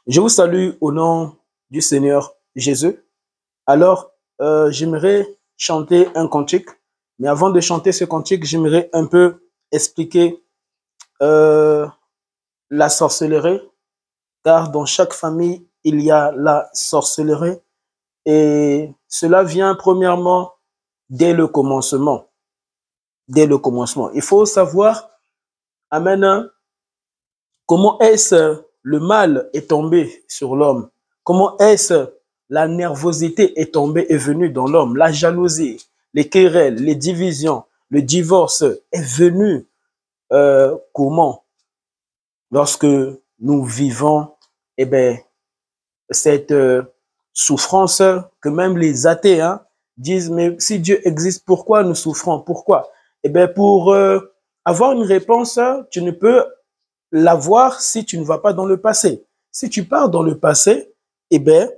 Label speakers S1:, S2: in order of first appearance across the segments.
S1: Je vous salue au nom du Seigneur Jésus. Alors, j'aimerais chanter un cantique, mais avant de chanter ce cantique, j'aimerais un peu expliquer euh, la sorcellerie, car dans chaque famille, il y a la sorcellerie, et cela vient premièrement dès le commencement. Dès le commencement. Il faut savoir, amen, comment est-ce le mal est tombé sur l'homme? Comment est-ce la nervosité est tombée et venue dans l'homme? La jalousie, les querelles, les divisions, le divorce est venu comment? Lorsque nous vivons eh ben, cette souffrance que même les athées disent, mais si Dieu existe, pourquoi nous souffrons? Pourquoi? Eh bien, pour avoir une réponse, tu ne peux l'avoir si tu ne vas pas dans le passé. Si tu pars dans le passé, eh bien,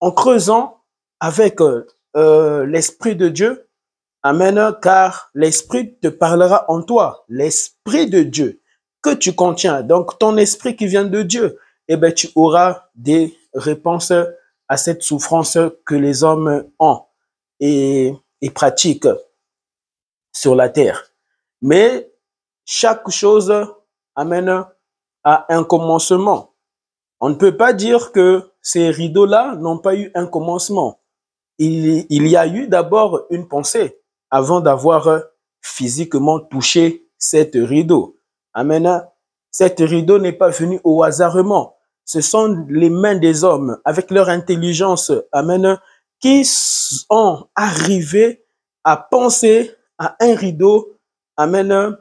S1: en creusant avec l'Esprit de Dieu, amen, car l'Esprit te parlera en toi, l'Esprit de Dieu que tu contiens, donc ton esprit qui vient de Dieu, eh bien, tu auras des réponses à cette souffrance que les hommes ont et pratiquent sur la terre. Mais chaque chose amène à un commencement. On ne peut pas dire que ces rideaux-là n'ont pas eu un commencement. Il y a eu d'abord une pensée avant d'avoir physiquement touché cette rideau. Amen. Cette rideau n'est pas venue au hasardement. Ce sont les mains des hommes avec leur intelligence, amen, qui sont arrivés à penser à un rideau, amen,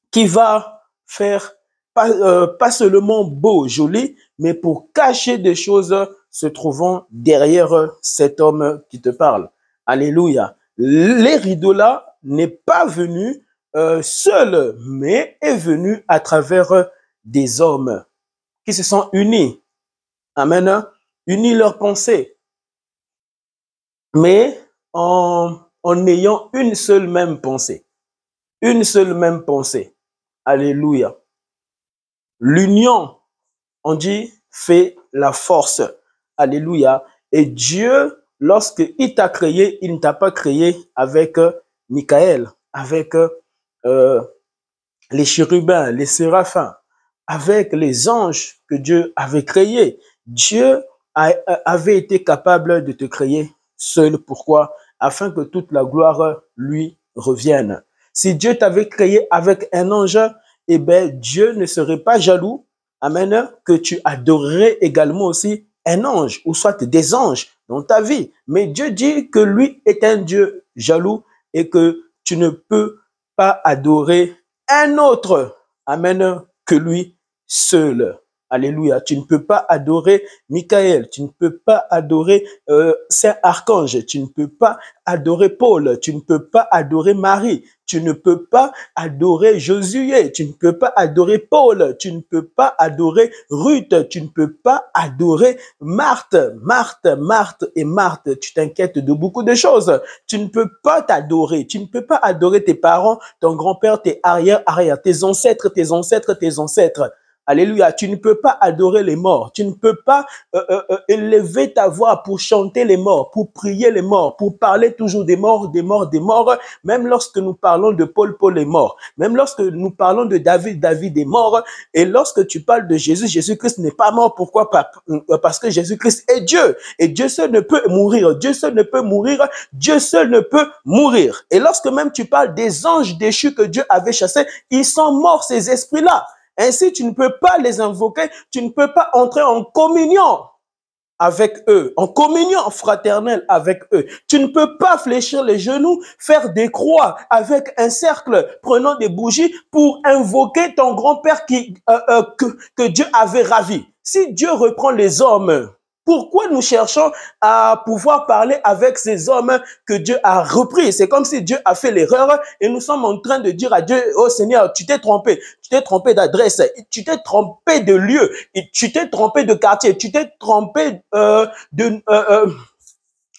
S1: qui va faire pas seulement beau, joli, mais pour cacher des choses se trouvant derrière cet homme qui te parle. Alléluia. Les rideaux-là n'est pas venu seul, mais est venu à travers des hommes qui se sont unis. Amen. Unis leurs pensées. Mais en ayant une seule même pensée. Une seule même pensée. Alléluia. L'union, on dit, fait la force. Alléluia. Et Dieu, lorsqu'il t'a créé, il ne t'a pas créé avec Michael, avec les chérubins, les séraphins, avec les anges que Dieu avait créés. Dieu avait été capable de te créer seul. Pourquoi? Afin que toute la gloire lui revienne. Si Dieu t'avait créé avec un ange, eh bien, Dieu ne serait pas jaloux, amen, que tu adorerais également aussi un ange, ou soit des anges dans ta vie. Mais Dieu dit que lui est un Dieu jaloux et que tu ne peux pas adorer un autre, amen, que lui seul. Alléluia. Tu ne peux pas adorer Michael, tu ne peux pas adorer Saint-Archange, tu ne peux pas adorer Paul, tu ne peux pas adorer Marie, tu ne peux pas adorer Josué, tu ne peux pas adorer Paul, tu ne peux pas adorer Ruth, tu ne peux pas adorer Marthe, tu t'inquiètes de beaucoup de choses. Tu ne peux pas t'adorer, tu ne peux pas adorer tes parents, ton grand-père, tes arrière-arrière, tes ancêtres, tes ancêtres, tes ancêtres. Alléluia, tu ne peux pas adorer les morts, tu ne peux pas élever ta voix pour chanter les morts, pour prier les morts, pour parler toujours des morts, des morts, des morts. Même lorsque nous parlons de Paul, Paul est mort. Même lorsque nous parlons de David, David est mort. Et lorsque tu parles de Jésus, Jésus-Christ n'est pas mort. Pourquoi? Parce que Jésus-Christ est Dieu. Et Dieu seul ne peut mourir. Dieu seul ne peut mourir. Dieu seul ne peut mourir. Et lorsque même tu parles des anges déchus que Dieu avait chassés, ils sont morts, ces esprits-là. Ainsi, tu ne peux pas les invoquer, tu ne peux pas entrer en communion avec eux, en communion fraternelle avec eux. Tu ne peux pas fléchir les genoux, faire des croix avec un cercle, prenant des bougies pour invoquer ton grand-père que Dieu avait ravi. Si Dieu reprend les hommes, pourquoi nous cherchons à pouvoir parler avec ces hommes que Dieu a repris? C'est comme si Dieu a fait l'erreur et nous sommes en train de dire à Dieu, oh Seigneur, tu t'es trompé d'adresse, tu t'es trompé de lieu, tu t'es trompé de quartier, tu t'es trompé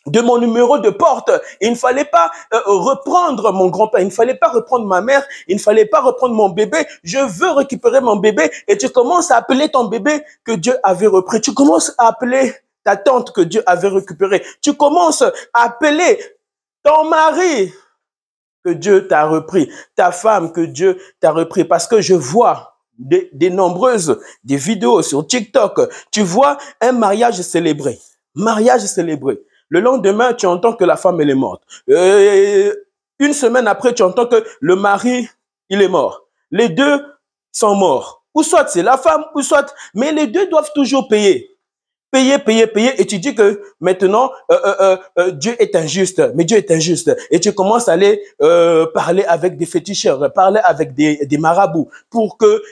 S1: de mon numéro de porte. Il ne fallait pas reprendre mon grand-père, il ne fallait pas reprendre ma mère, il ne fallait pas reprendre mon bébé. Je veux récupérer mon bébé. Et tu commences à appeler ton bébé que Dieu avait repris. Tu commences à appeler ta tante que Dieu avait récupérée. Tu commences à appeler ton mari que Dieu t'a repris, ta femme que Dieu t'a repris. Parce que je vois des nombreuses des vidéos sur TikTok. Tu vois un mariage célébré. Mariage célébré. Le lendemain, tu entends que la femme, elle est morte. Une semaine après, tu entends que le mari, il est mort. Les deux sont morts. Ou soit c'est la femme, ou soit... Mais les deux doivent toujours payer. Payer, payer, payer. Et tu dis que maintenant, Dieu est injuste. Mais Dieu est injuste. Et tu commences à aller parler avec des féticheurs, parler avec des marabouts pour que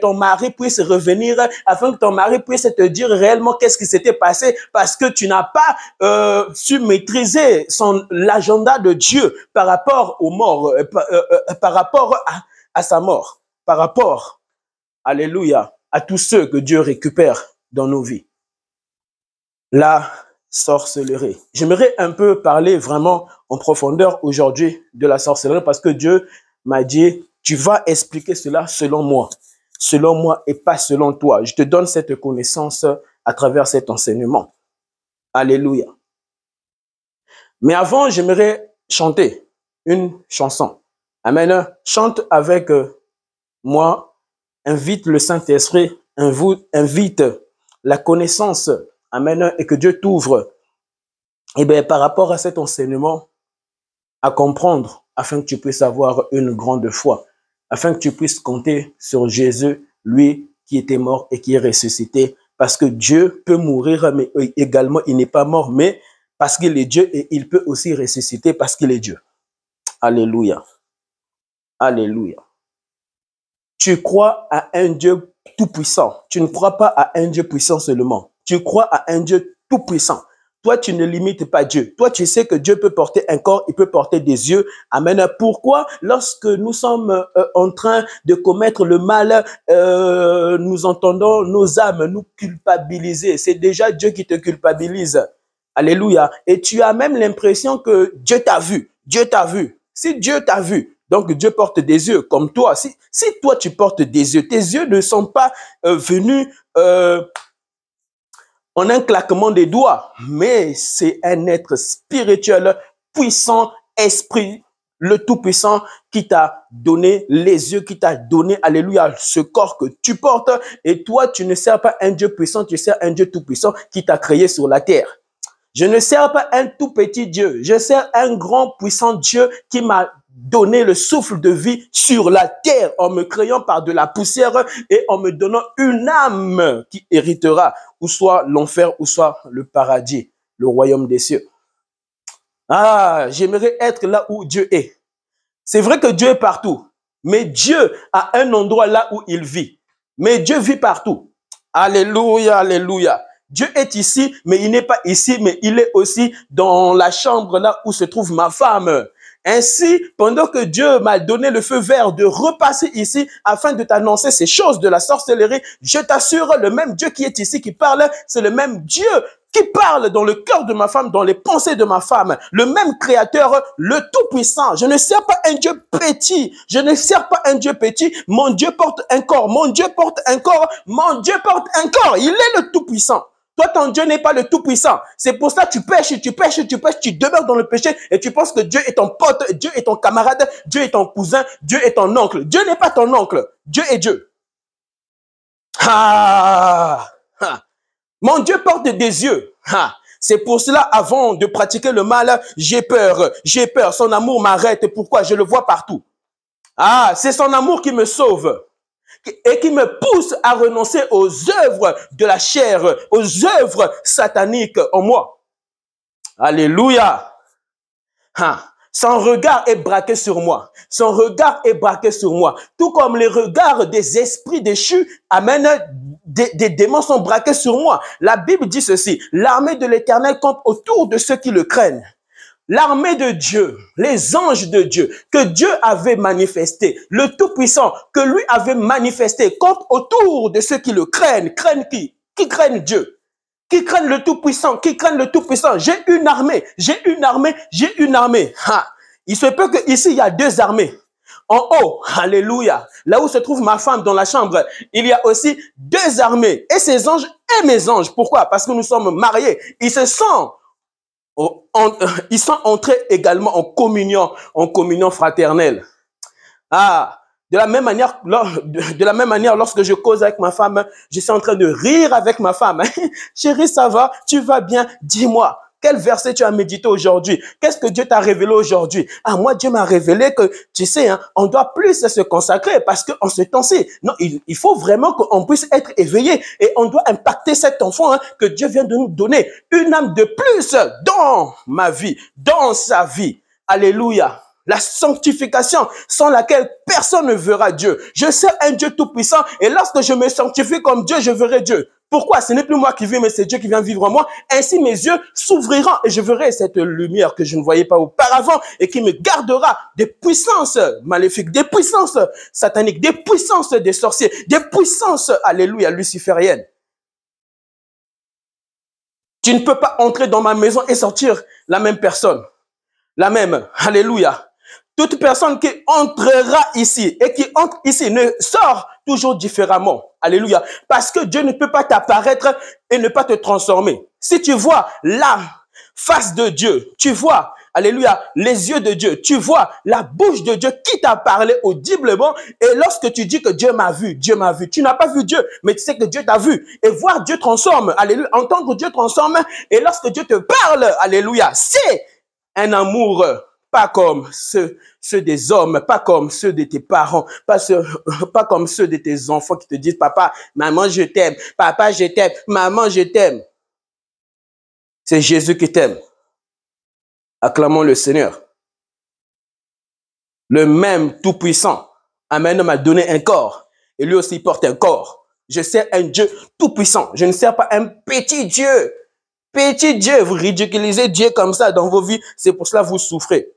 S1: ton mari puisse revenir, afin que ton mari puisse te dire réellement qu'est-ce qui s'était passé, parce que tu n'as pas su maîtriser l'agenda de Dieu par rapport aux morts, par rapport à sa mort, par rapport, alléluia, à tous ceux que Dieu récupère dans nos vies. La sorcellerie. J'aimerais un peu parler vraiment en profondeur aujourd'hui de la sorcellerie, parce que Dieu m'a dit, tu vas expliquer cela selon moi et pas selon toi. Je te donne cette connaissance à travers cet enseignement. Alléluia. Mais avant, j'aimerais chanter une chanson. Amen. Chante avec moi. Invite le Saint-Esprit, invite la connaissance. Amen. Et que Dieu t'ouvre, par rapport à cet enseignement, à comprendre, afin que tu puisses avoir une grande foi, afin que tu puisses compter sur Jésus, lui qui était mort et qui est ressuscité, parce que Dieu peut mourir, mais également il n'est pas mort, mais parce qu'il est Dieu, et il peut aussi ressusciter parce qu'il est Dieu. Alléluia. Alléluia. Tu crois à un Dieu tout-puissant. Tu ne crois pas à un Dieu puissant seulement. Tu crois à un Dieu tout-puissant. Toi, tu ne limites pas Dieu. Toi, tu sais que Dieu peut porter un corps, il peut porter des yeux. Amen. Pourquoi, lorsque nous sommes en train de commettre le mal, nous entendons nos âmes nous culpabiliser? C'est déjà Dieu qui te culpabilise. Alléluia. Et tu as même l'impression que Dieu t'a vu. Dieu t'a vu. Si Dieu t'a vu, donc Dieu porte des yeux comme toi. Si toi tu portes des yeux, tes yeux ne sont pas venus en un claquement des doigts, mais c'est un être spirituel, puissant, esprit, le Tout-Puissant qui t'a donné les yeux, qui t'a donné, alléluia, ce corps que tu portes. Et toi, tu ne sers pas un Dieu puissant, tu sers un Dieu tout-puissant qui t'a créé sur la terre. Je ne sers pas un tout petit Dieu, je sers un grand puissant Dieu qui m'a donné le souffle de vie sur la terre en me créant par de la poussière et en me donnant une âme qui héritera ou soit l'enfer ou soit le paradis, le royaume des cieux. Ah, j'aimerais être là où Dieu est. C'est vrai que Dieu est partout, mais Dieu a un endroit là où il vit. Mais Dieu vit partout. Alléluia, alléluia. Dieu est ici, mais il n'est pas ici, mais il est aussi dans la chambre là où se trouve ma femme. Ainsi, pendant que Dieu m'a donné le feu vert de repasser ici afin de t'annoncer ces choses de la sorcellerie, je t'assure, le même Dieu qui est ici, qui parle, c'est le même Dieu qui parle dans le cœur de ma femme, dans les pensées de ma femme. Le même Créateur, le Tout-Puissant. Je ne sers pas un Dieu petit. Je ne sers pas un Dieu petit. Mon Dieu porte un corps. Mon Dieu porte un corps. Mon Dieu porte un corps. Il est le Tout-Puissant. Toi, ton Dieu n'est pas le Tout-Puissant. C'est pour ça que tu pêches, tu pêches, tu pêches, tu demeures dans le péché et tu penses que Dieu est ton pote, Dieu est ton camarade, Dieu est ton cousin, Dieu est ton oncle. Dieu n'est pas ton oncle. Dieu est Dieu. Ah! Ah. Mon Dieu porte des yeux. Ah. C'est pour cela, avant de pratiquer le mal, j'ai peur. J'ai peur. Son amour m'arrête. Pourquoi? Je le vois partout. Ah, c'est son amour qui me sauve et qui me pousse à renoncer aux œuvres de la chair, aux œuvres sataniques en moi. Alléluia. Ah. Son regard est braqué sur moi. Son regard est braqué sur moi. Tout comme les regards des esprits déchus, amen, des démons sont braqués sur moi. La Bible dit ceci: l'armée de l'Éternel campe autour de ceux qui le craignent. L'armée de Dieu, les anges de Dieu, que Dieu avait manifesté, le Tout-Puissant, que lui avait manifesté, campe autour de ceux qui le craignent. Craignent qui? Qui craignent Dieu. Qui craignent le Tout-Puissant, qui craignent le Tout-Puissant. J'ai une armée, j'ai une armée, j'ai une armée. Ha. Il se peut qu'ici, il y a 2 armées. En haut, alléluia, là où se trouve ma femme dans la chambre, il y a aussi 2 armées. Et ces anges et mes anges. Pourquoi? Parce que nous sommes mariés. Ils sont entrés également en communion fraternelle. Ah, de la même manière, lorsque je cause avec ma femme, je suis en train de rire avec ma femme. Chérie, ça va? Tu vas bien? Dis-moi. Quel verset tu as médité aujourd'hui? Qu'est-ce que Dieu t'a révélé aujourd'hui? Ah, moi, Dieu m'a révélé que, tu sais, hein, on doit plus se consacrer parce qu'en ce temps-ci, non, il faut vraiment qu'on puisse être éveillé et on doit impacter cet enfant hein, que Dieu vient de nous donner. Une âme de plus dans ma vie, dans sa vie. Alléluia. La sanctification sans laquelle personne ne verra Dieu. Je sais un Dieu tout-puissant et lorsque je me sanctifie comme Dieu, je verrai Dieu. Pourquoi? Ce n'est plus moi qui vis, mais c'est Dieu qui vient vivre en moi. Ainsi, mes yeux s'ouvriront et je verrai cette lumière que je ne voyais pas auparavant et qui me gardera des puissances maléfiques, des puissances sataniques, des puissances des sorciers, des puissances, alléluia, lucifériennes. Tu ne peux pas entrer dans ma maison et sortir la même personne. La même, alléluia. Toute personne qui entrera ici et qui entre ici ne sort toujours différemment. Alléluia. Parce que Dieu ne peut pas t'apparaître et ne pas te transformer. Si tu vois la face de Dieu, tu vois, alléluia, les yeux de Dieu, tu vois la bouche de Dieu qui t'a parlé audiblement et lorsque tu dis que Dieu m'a vu, tu n'as pas vu Dieu, mais tu sais que Dieu t'a vu et voir Dieu transforme, alléluia, entendre Dieu transforme et lorsque Dieu te parle, alléluia, c'est un amour pas comme ceux des hommes, pas comme ceux de tes parents, pas comme ceux de tes enfants qui te disent, papa, maman, je t'aime, papa, je t'aime, maman, je t'aime. C'est Jésus qui t'aime. Acclamons le Seigneur. Le même Tout-Puissant, Amen, m'a donné un corps. Et lui aussi, il porte un corps. Je sers un Dieu Tout-Puissant. Je ne sers pas un petit Dieu. Petit Dieu, vous ridiculisez Dieu comme ça dans vos vies. C'est pour cela que vous souffrez.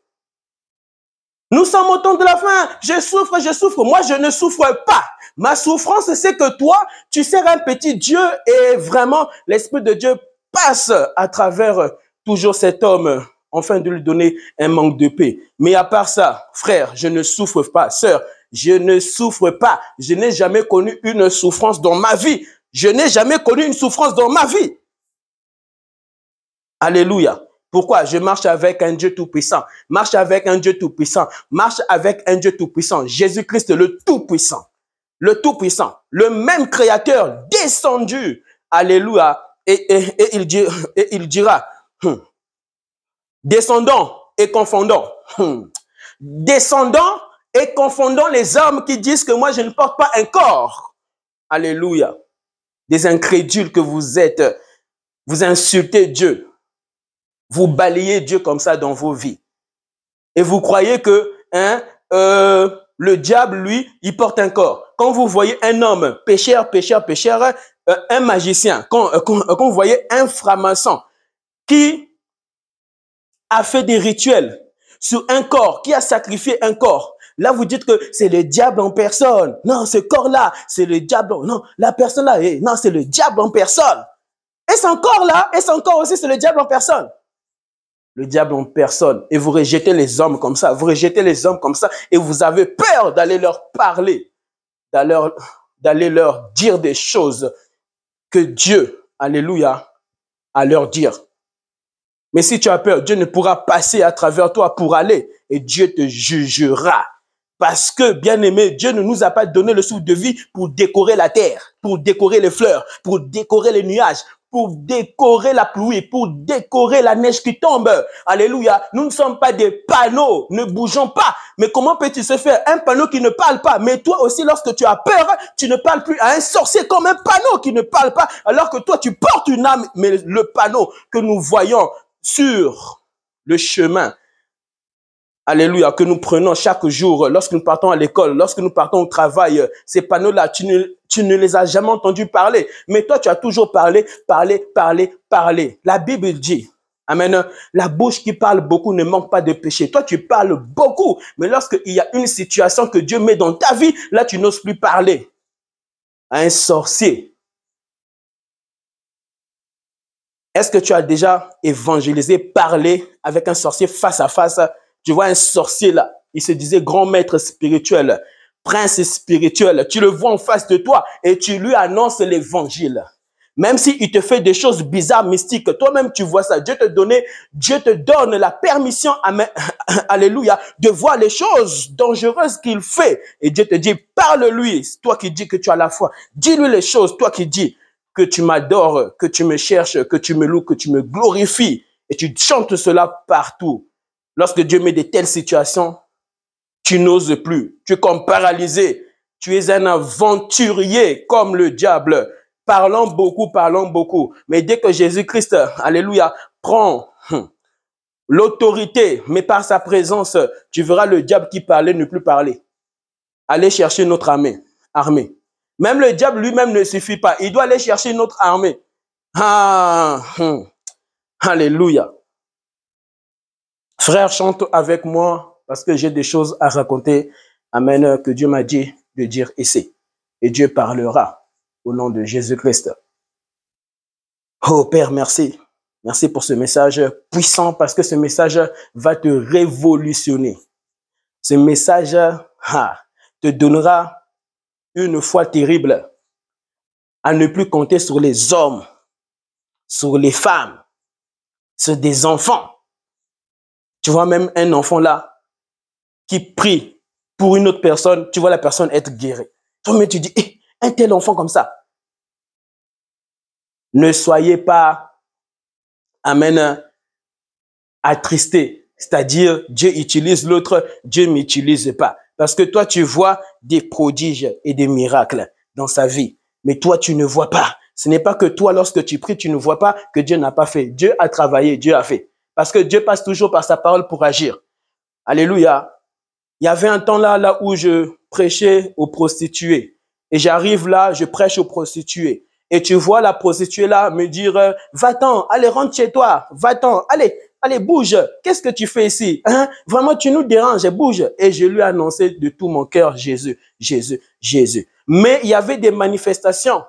S1: Nous sommes au temps de la fin. Je souffre. Moi, je ne souffre pas. Ma souffrance, c'est que toi, tu sers un petit Dieu et vraiment, l'Esprit de Dieu passe à travers toujours cet homme afin de lui donner un manque de paix. Mais à part ça, frère, je ne souffre pas. Sœur, je ne souffre pas. Je n'ai jamais connu une souffrance dans ma vie. Je n'ai jamais connu une souffrance dans ma vie. Alléluia. Pourquoi? Je marche avec un Dieu tout-puissant. Marche avec un Dieu tout-puissant. Marche avec un Dieu tout-puissant. Jésus-Christ, le tout-puissant. Le tout-puissant. Le même créateur descendu. Alléluia. Et il dira, descendons et confondons. Descendons et confondons les hommes qui disent que moi, je ne porte pas un corps. Alléluia. Des incrédules que vous êtes. Vous insultez Dieu. Vous balayez Dieu comme ça dans vos vies. Et vous croyez que le diable, lui, il porte un corps. Quand vous voyez un homme pécheur, un magicien, quand vous voyez un franc-maçon qui a fait des rituels sur un corps, qui a sacrifié un corps, là, vous dites que c'est le diable en personne. Non, ce corps-là, c'est le diable. Non, la personne-là, non, c'est le diable en personne. Et son corps-là, et son corps aussi, c'est le diable en personne. Le diable en personne. Et vous rejetez les hommes comme ça. Vous rejetez les hommes comme ça. Et vous avez peur d'aller leur parler. D'aller leur dire des choses que Dieu, alléluia, a leur dire. Mais si tu as peur, Dieu ne pourra passer à travers toi pour aller. Et Dieu te jugera. Parce que, bien aimé, Dieu ne nous a pas donné le souffle de vie pour décorer la terre, pour décorer les fleurs, pour décorer les nuages, pour décorer la pluie, pour décorer la neige qui tombe. Alléluia. Nous ne sommes pas des panneaux, ne bougeons pas. Mais comment peut-il se faire un panneau qui ne parle pas? Mais toi aussi, lorsque tu as peur, tu ne parles plus à un sorcier comme un panneau qui ne parle pas, alors que toi, tu portes une âme. Mais le panneau que nous voyons sur le chemin, alléluia, que nous prenons chaque jour, lorsque nous partons à l'école, lorsque nous partons au travail, ces panneaux-là, tu ne les as jamais entendus parler. Mais toi, tu as toujours parlé. La Bible dit, amen, la bouche qui parle beaucoup ne manque pas de péché. Toi, tu parles beaucoup. Mais lorsqu'il y a une situation que Dieu met dans ta vie, là, tu n'oses plus parler à un sorcier. Est-ce que tu as déjà évangélisé, parlé avec un sorcier face à face? Tu vois un sorcier là, il se disait grand maître spirituel, prince spirituel. Tu le vois en face de toi et tu lui annonces l'évangile. Même s'il te fait des choses bizarres, mystiques, toi-même tu vois ça. Dieu te donne la permission, amen, alléluia, de voir les choses dangereuses qu'il fait. Et Dieu te dit, parle-lui, toi qui dis que tu as la foi. Dis-lui les choses, toi qui dis que tu m'adores, que tu me cherches, que tu me loues, que tu me glorifies. Et tu chantes cela partout. Lorsque Dieu met de telles situations, tu n'oses plus. Tu es comme paralysé. Tu es un aventurier comme le diable. Parlons beaucoup, parlons beaucoup. Mais dès que Jésus-Christ, alléluia, prend l'autorité, mais par sa présence, tu verras le diable qui parlait ne plus parler. Allez chercher notre armée. Même le diable lui-même ne suffit pas. Il doit aller chercher notre armée. Ah, alléluia. Frère, chante avec moi parce que j'ai des choses à raconter. Amen, que Dieu m'a dit de dire ici. Et Dieu parlera au nom de Jésus-Christ. Oh Père, merci. Merci pour ce message puissant parce que ce message va te révolutionner. Ce message te donnera une foi terrible à ne plus compter sur les hommes, sur les femmes, sur des enfants. Tu vois même un enfant là qui prie pour une autre personne, tu vois la personne être guérie. Toi-même tu dis, un tel enfant comme ça. Ne soyez pas, amen, attristés. C'est-à-dire, Dieu utilise l'autre, Dieu ne m'utilise pas. Parce que toi, tu vois des prodiges et des miracles dans sa vie. Mais toi, tu ne vois pas. Ce n'est pas que toi, lorsque tu pries, tu ne vois pas que Dieu n'a pas fait. Dieu a travaillé, Dieu a fait. Parce que Dieu passe toujours par sa parole pour agir. Alléluia. Il y avait un temps là où je prêchais aux prostituées. Et j'arrive là, je prêche aux prostituées. Et tu vois la prostituée là me dire, va-t'en, allez, rentre chez toi, va-t'en, allez, bouge. Qu'est-ce que tu fais ici? Hein? Vraiment, tu nous déranges, bouge. Et je lui ai annoncé de tout mon cœur, Jésus, Jésus, Jésus. Mais il y avait des manifestations,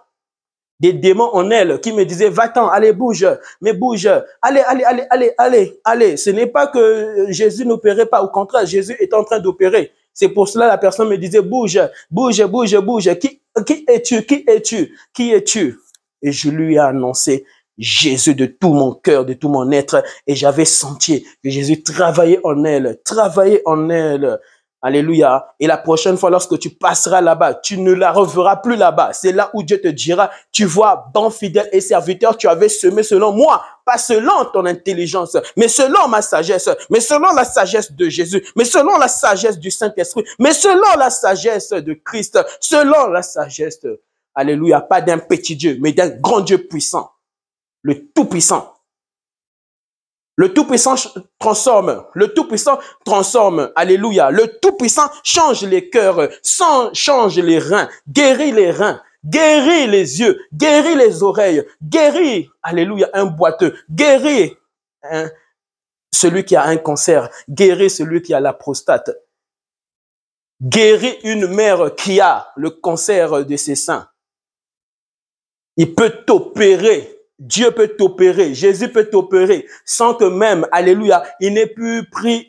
S1: des démons en elle qui me disaient, va-t'en, allez, bouge, mais bouge, allez. Ce n'est pas que Jésus n'opérait pas, au contraire, Jésus est en train d'opérer. C'est pour cela que la personne me disait, bouge. Qui es-tu? Et je lui ai annoncé Jésus de tout mon cœur, de tout mon être. Et j'avais senti que Jésus travaillait en elle. Alléluia. Et la prochaine fois, lorsque tu passeras là-bas, tu ne la reverras plus là-bas. C'est là où Dieu te dira, tu vois, bon fidèle et serviteur, tu avais semé selon moi, pas selon ton intelligence, mais selon ma sagesse, mais selon la sagesse de Jésus, mais selon la sagesse du Saint-Esprit, mais selon la sagesse de Christ, selon la sagesse, alléluia, pas d'un petit Dieu, mais d'un grand Dieu puissant, le Tout-Puissant. Le Tout-Puissant transforme, alléluia. Le Tout-Puissant change les cœurs, change les reins, guérit les yeux, guérit les oreilles, guérit, alléluia, un boiteux, guérit celui qui a un cancer, guérit celui qui a la prostate, guérit une mère qui a le cancer de ses seins. Il peut t'opérer. Dieu peut t'opérer, Jésus peut t'opérer sans que même, alléluia, il n'ait plus pris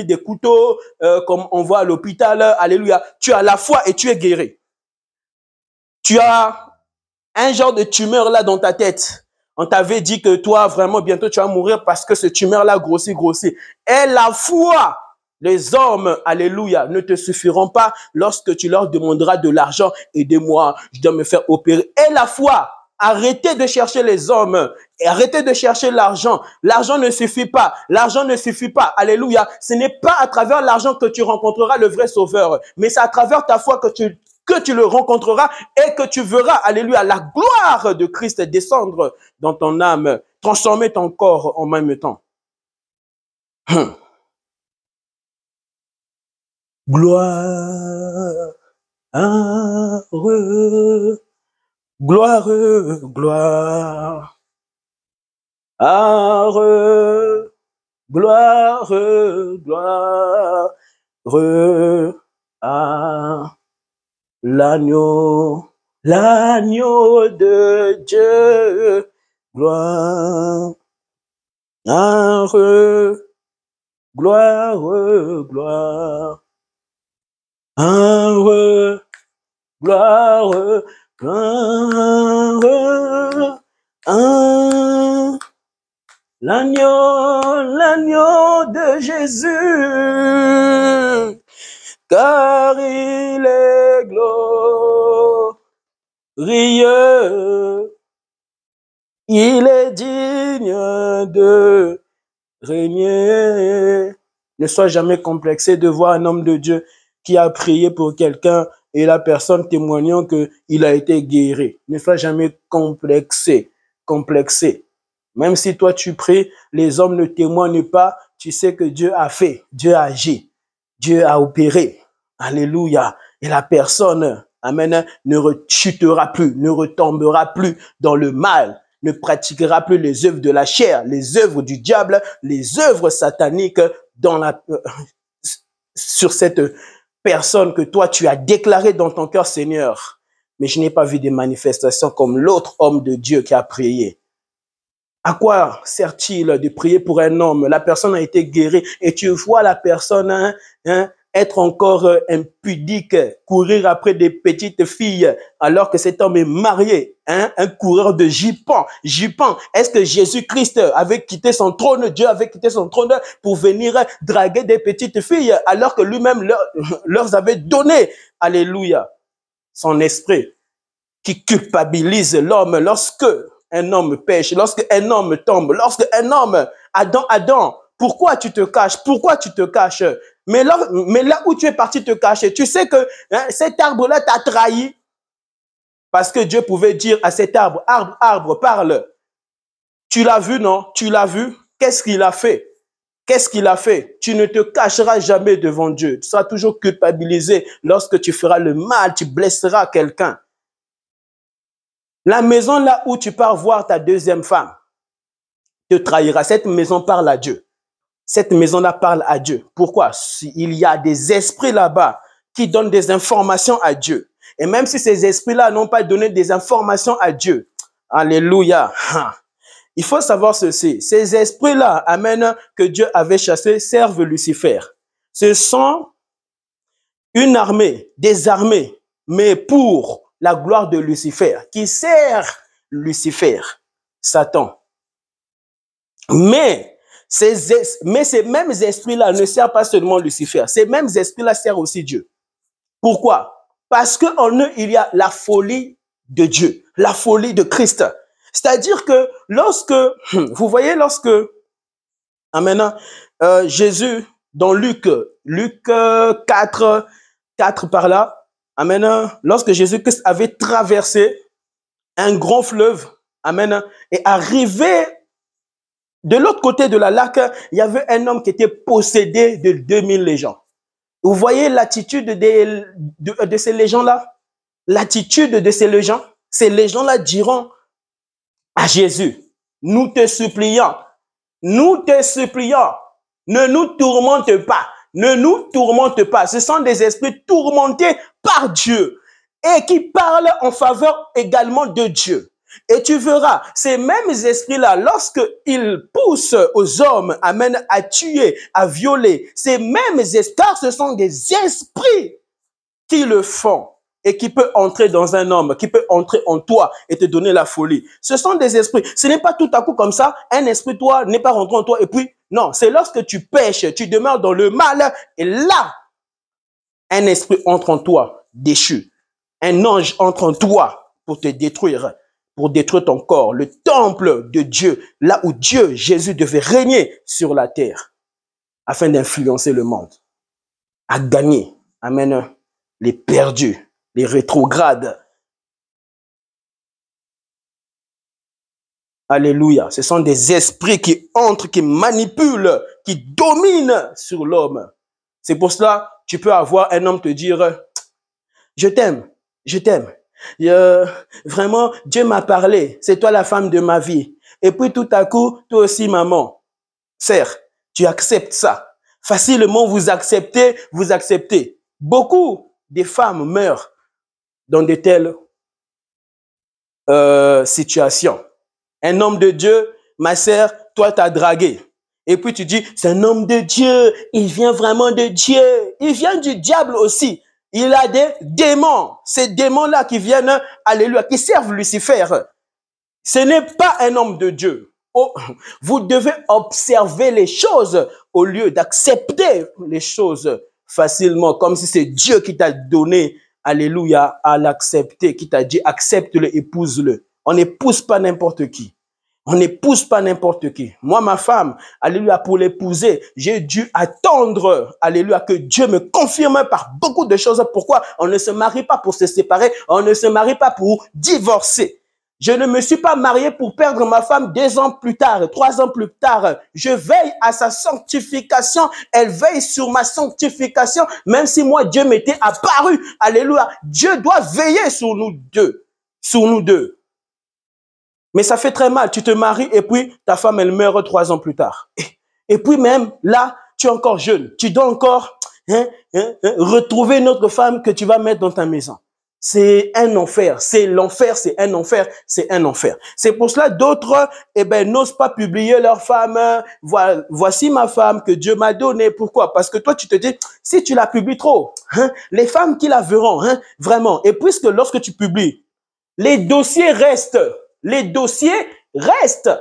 S1: des couteaux comme on voit à l'hôpital, alléluia. Tu as la foi et tu es guéri. Tu as un genre de tumeur là dans ta tête. On t'avait dit que toi, vraiment, bientôt tu vas mourir parce que ce tumeur là grossit. Et la foi, les hommes, alléluia, ne te suffiront pas lorsque tu leur demanderas de l'argent. Aidez-moi, je dois me faire opérer. Et la foi, arrêtez de chercher les hommes et arrêtez de chercher l'argent. L'argent ne suffit pas. Alléluia. Ce n'est pas à travers l'argent que tu rencontreras le vrai sauveur, mais c'est à travers ta foi que tu le rencontreras et que tu verras, alléluia, la gloire de Christ descendre dans ton âme, transformer ton corps en même temps. Gloire, gloire, gloire, gloire, gloire, à l'agneau de Dieu, gloire, gloire, gloire, gloire, gloire, l'agneau de Jésus, car il est glorieux, il est digne de régner. Ne sois jamais complexé de voir un homme de Dieu qui a prié pour quelqu'un et la personne témoignant qu'il a été guéri. Ne sois jamais complexé. Même si toi tu pries, les hommes ne témoignent pas, tu sais que Dieu a fait, Dieu a agi, Dieu a opéré. Alléluia. Et la personne, amen, ne rechutera plus, ne retombera plus dans le mal, ne pratiquera plus les œuvres de la chair, les œuvres du diable, les œuvres sataniques sur cette personne que toi tu as déclarée dans ton cœur, Seigneur. Mais je n'ai pas vu des manifestations comme l'autre homme de Dieu qui a prié. À quoi sert-il de prier pour un homme? La personne a été guérie et tu vois la personne être encore impudique, courir après des petites filles alors que cet homme est marié, un coureur de jupons. Est-ce que Jésus-Christ avait quitté son trône, Dieu avait quitté son trône pour venir draguer des petites filles alors que lui-même leur avait donné, alléluia, son esprit qui culpabilise l'homme lorsque un homme pêche, lorsque un homme tombe, lorsque un homme, Adam, pourquoi tu te caches? Mais là où tu es parti te cacher, tu sais que cet arbre-là t'a trahi. Parce que Dieu pouvait dire à cet arbre, arbre, parle. Tu l'as vu, non? Tu l'as vu? Qu'est-ce qu'il a fait? Tu ne te cacheras jamais devant Dieu. Tu seras toujours culpabilisé lorsque tu feras le mal, tu blesseras quelqu'un. La maison là où tu pars voir ta deuxième femme te trahira. Cette maison parle à Dieu. Cette maison-là parle à Dieu. Pourquoi? Il y a des esprits là-bas qui donnent des informations à Dieu. Et même si ces esprits-là n'ont pas donné des informations à Dieu, alléluia, il faut savoir ceci. Ces esprits-là, amen, que Dieu avait chassés, servent Lucifer. Ce sont une armée, des armées, mais pour la gloire de Lucifer, qui sert Lucifer, Satan. Mais ces mêmes esprits-là ne servent pas seulement Lucifer. Ces mêmes esprits-là servent aussi Dieu. Pourquoi? Parce qu'en eux, il y a la folie de Dieu, la folie de Christ. C'est-à-dire que vous voyez, maintenant, Jésus, dans Luc 4 par là, amen, lorsque Jésus-Christ avait traversé un grand fleuve, amen, et arrivé de l'autre côté de la lac, il y avait un homme qui était possédé de 2000 légions. Vous voyez l'attitude de ces légions-là? L'attitude de ces légions-là diront à Jésus, nous te supplions, ne nous tourmente pas. Ce sont des esprits tourmentés par Dieu et qui parlent en faveur également de Dieu. Et tu verras, ces mêmes esprits-là, lorsqu'ils poussent aux hommes, amènent à tuer, à violer, ces mêmes esprits, ce sont des esprits qui le font et qui peut entrer dans un homme, qui peut entrer en toi et te donner la folie. Ce sont des esprits. Ce n'est pas tout à coup comme ça, un esprit, toi, n'est pas rentré en toi et puis, non, c'est lorsque tu pêches, tu demeures dans le mal et là, un esprit entre en toi, déchu. Un ange entre en toi pour te détruire, pour détruire ton corps, le temple de Dieu, là où Dieu, Jésus, devait régner sur la terre, afin d'influencer le monde, à gagner, amen, les perdus, les rétrogrades. Alléluia. Ce sont des esprits qui entrent, qui manipulent, qui dominent sur l'homme. C'est pour cela, tu peux avoir un homme te dire, je t'aime. Vraiment, Dieu m'a parlé. C'est toi la femme de ma vie. Et puis tout à coup, toi aussi, maman. Sœur, tu acceptes ça. Facilement, vous acceptez. Beaucoup de femmes meurent dans de telles situations. Un homme de Dieu, ma sœur, toi, t'as dragué. Et puis tu dis, c'est un homme de Dieu, il vient vraiment de Dieu. Il vient du diable aussi. Il a des démons. Ces démons-là qui viennent, alléluia, qui servent Lucifer. Ce n'est pas un homme de Dieu. Oh, vous devez observer les choses au lieu d'accepter les choses facilement, comme si c'est Dieu qui t'a donné, alléluia, à l'accepter, qui t'a dit accepte-le, épouse-le. On n'épouse pas n'importe qui. On n'épouse pas n'importe qui. Moi, ma femme, alléluia, pour l'épouser, j'ai dû attendre, alléluia, que Dieu me confirme par beaucoup de choses. Pourquoi? On ne se marie pas pour se séparer, on ne se marie pas pour divorcer. Je ne me suis pas marié pour perdre ma femme 2 ans plus tard, 3 ans plus tard. Je veille à sa sanctification. Elle veille sur ma sanctification. Même si moi, Dieu m'était apparu. Alléluia. Dieu doit veiller sur nous deux. Sur nous deux. Mais ça fait très mal. Tu te maries et puis ta femme, elle meurt 3 ans plus tard. Et puis même là, tu es encore jeune. Tu dois encore retrouver une autre femme que tu vas mettre dans ta maison. C'est un enfer, c'est l'enfer, c'est un enfer, c'est un enfer. C'est pour cela d'autres, n'osent pas publier leur femme. Voici ma femme que Dieu m'a donnée. Pourquoi? Parce que toi, tu te dis, si tu la publies trop, les femmes qui la verront, vraiment. Et puisque lorsque tu publies, les dossiers restent. Les dossiers restent.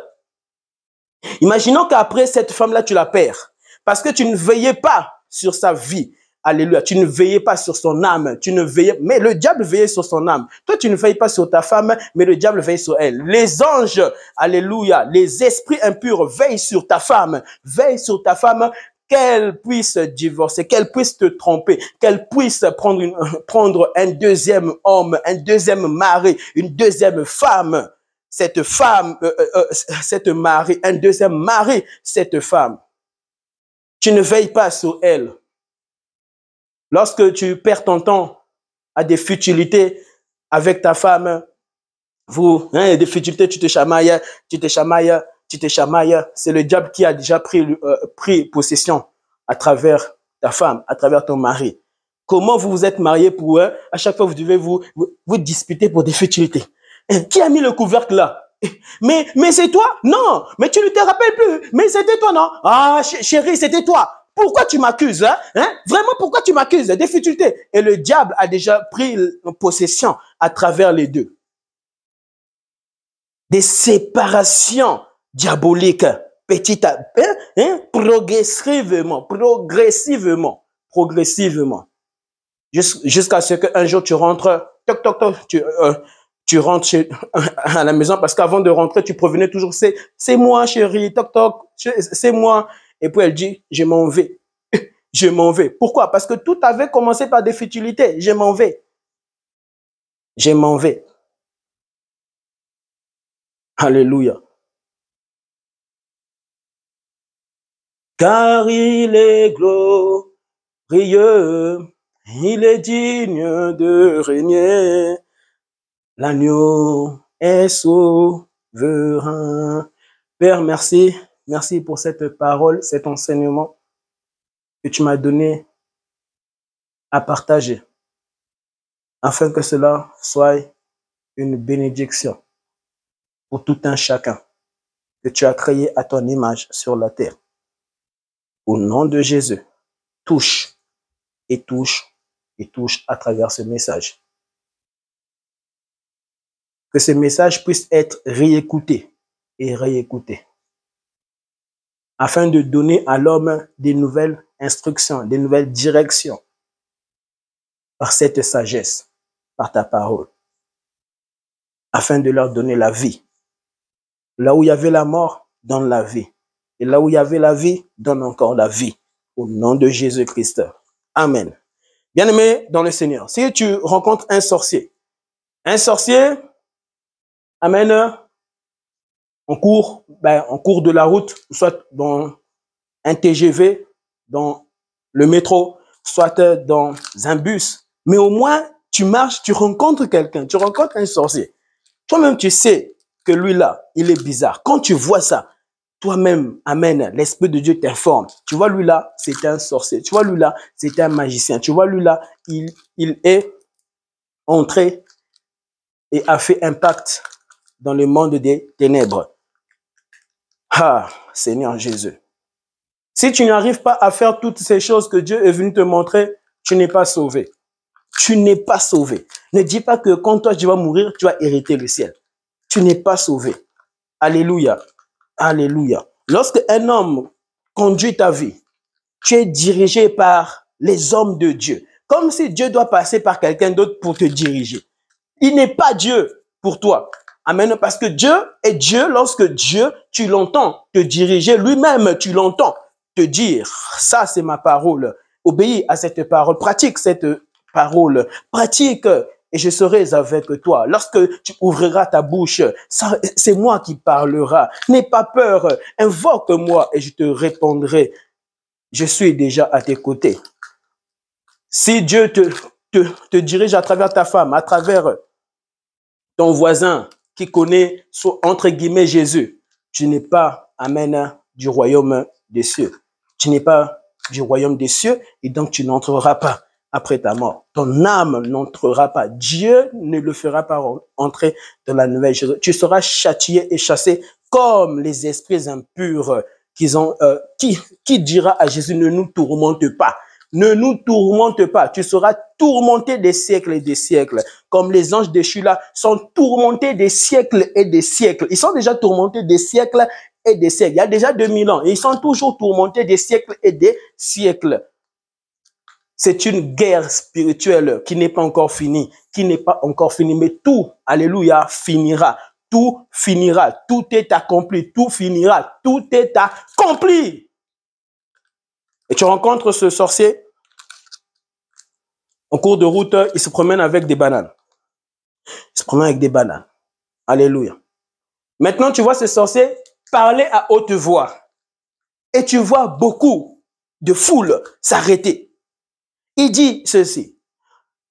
S1: Imaginons qu'après cette femme-là, tu la perds. Parce que tu ne veillais pas sur sa vie. Alléluia. Tu ne veillais pas sur son âme. Tu ne veillais, mais le diable veillait sur son âme. Toi, tu ne veilles pas sur ta femme, mais le diable veille sur elle. Les anges, alléluia, les esprits impurs veillent sur ta femme. Veillent sur ta femme, qu'elle puisse divorcer, qu'elle puisse te tromper, qu'elle puisse prendre un deuxième homme, un deuxième mari, une deuxième femme. Cette femme, cette mari, un deuxième mari, cette femme. Tu ne veilles pas sur elle. Lorsque tu perds ton temps à des futilités avec ta femme, des futilités, tu te chamailles, c'est le diable qui a déjà pris possession à travers ta femme, à travers ton mari. Comment vous vous êtes mariés pour eux? À chaque fois, vous devez vous disputer pour des futilités. Qui a mis le couvercle là? Mais c'est toi? Non, mais tu ne te rappelles plus. Mais c'était toi, non? Ah, chérie, c'était toi. Pourquoi tu m'accuses? Vraiment, pourquoi tu m'accuses des futilités? Et le diable a déjà pris possession à travers les deux. Des séparations diaboliques, petit à petit, progressivement. Jusqu'à ce qu'un jour tu rentres, tu rentres à la maison parce qu'avant de rentrer, tu prévenais toujours, c'est moi chérie, c'est moi. Et puis elle dit, je m'en vais. Je m'en vais. Pourquoi? Parce que tout avait commencé par des futilités. Je m'en vais. Je m'en vais. Alléluia. Car il est glorieux, il est digne de régner. L'agneau est souverain. Père, merci. Merci pour cette parole, cet enseignement que tu m'as donné à partager, afin que cela soit une bénédiction pour tout un chacun que tu as créé à ton image sur la terre. Au nom de Jésus, touche et touche et touche à travers ce message. Que ce message puisse être réécouté et réécouté, afin de donner à l'homme des nouvelles instructions, des nouvelles directions, par cette sagesse, par ta parole, afin de leur donner la vie. Là où il y avait la mort, donne la vie. Et là où il y avait la vie, donne encore la vie. Au nom de Jésus-Christ. Amen. Bien-aimé dans le Seigneur, si tu rencontres un sorcier, amen, en cours de la route, soit dans un TGV, dans le métro, soit dans un bus, mais au moins tu marches, tu rencontres quelqu'un, tu rencontres un sorcier. Toi-même, tu sais que lui là, il est bizarre. Quand tu vois ça, toi-même, amen, l'Esprit de Dieu t'informe. Tu vois, lui là, c'est un sorcier. Tu vois, lui là, c'est un magicien. Tu vois, lui là, il est entré et a fait impact dans le monde des ténèbres. Ah, Seigneur Jésus. Si tu n'arrives pas à faire toutes ces choses que Dieu est venu te montrer, tu n'es pas sauvé. Tu n'es pas sauvé. Ne dis pas que quand toi tu vas mourir, tu vas hériter le ciel. Tu n'es pas sauvé. Alléluia. Alléluia. Lorsque un homme conduit ta vie, tu es dirigé par les hommes de Dieu. Comme si Dieu doit passer par quelqu'un d'autre pour te diriger. Il n'est pas Dieu pour toi. Amen. Parce que Dieu est Dieu lorsque Dieu, tu l'entends te diriger. Lui-même, tu l'entends te dire, ça c'est ma parole. Obéis à cette parole. Pratique cette parole. Pratique et je serai avec toi. Lorsque tu ouvriras ta bouche, c'est moi qui parlera. N'aie pas peur. Invoque-moi et je te répondrai. Je suis déjà à tes côtés. Si Dieu te dirige à travers ta femme, à travers ton voisin qui connaît, entre guillemets, Jésus, tu n'es pas, amen, du royaume des cieux. Tu n'es pas du royaume des cieux et donc tu n'entreras pas après ta mort. Ton âme n'entrera pas. Dieu ne le fera pas entrer dans la nouvelle Jérusalem. Tu seras châtié et chassé comme les esprits impurs qui dira à Jésus, ne nous tourmente pas. Ne nous tourmente pas. Tu seras tourmenté des siècles et des siècles. Comme les anges déchus là sont tourmentés des siècles et des siècles. Ils sont déjà tourmentés des siècles et des siècles. Il y a déjà 2000 ans. Et ils sont toujours tourmentés des siècles et des siècles. C'est une guerre spirituelle qui n'est pas encore finie. Qui n'est pas encore finie. Mais tout, alléluia, finira. Tout finira. Tout est accompli. Tout finira. Tout est accompli. Et tu rencontres ce sorcier, en cours de route, il se promène avec des bananes. Il se promène avec des bananes. Alléluia. Maintenant, tu vois ce sorcier parler à haute voix. Et tu vois beaucoup de foule s'arrêter. Il dit ceci.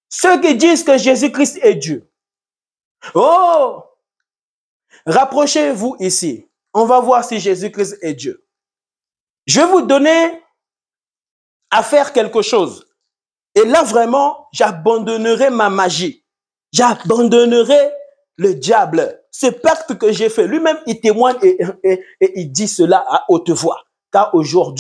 S1: Ceux qui disent que Jésus-Christ est Dieu. Oh! Rapprochez-vous ici. On va voir si Jésus-Christ est Dieu. Je vais vous donner à faire quelque chose. Et là, vraiment, j'abandonnerai ma magie. J'abandonnerai le diable. Ce pacte que j'ai fait, lui-même, il témoigne et il dit cela à haute voix. Car au jour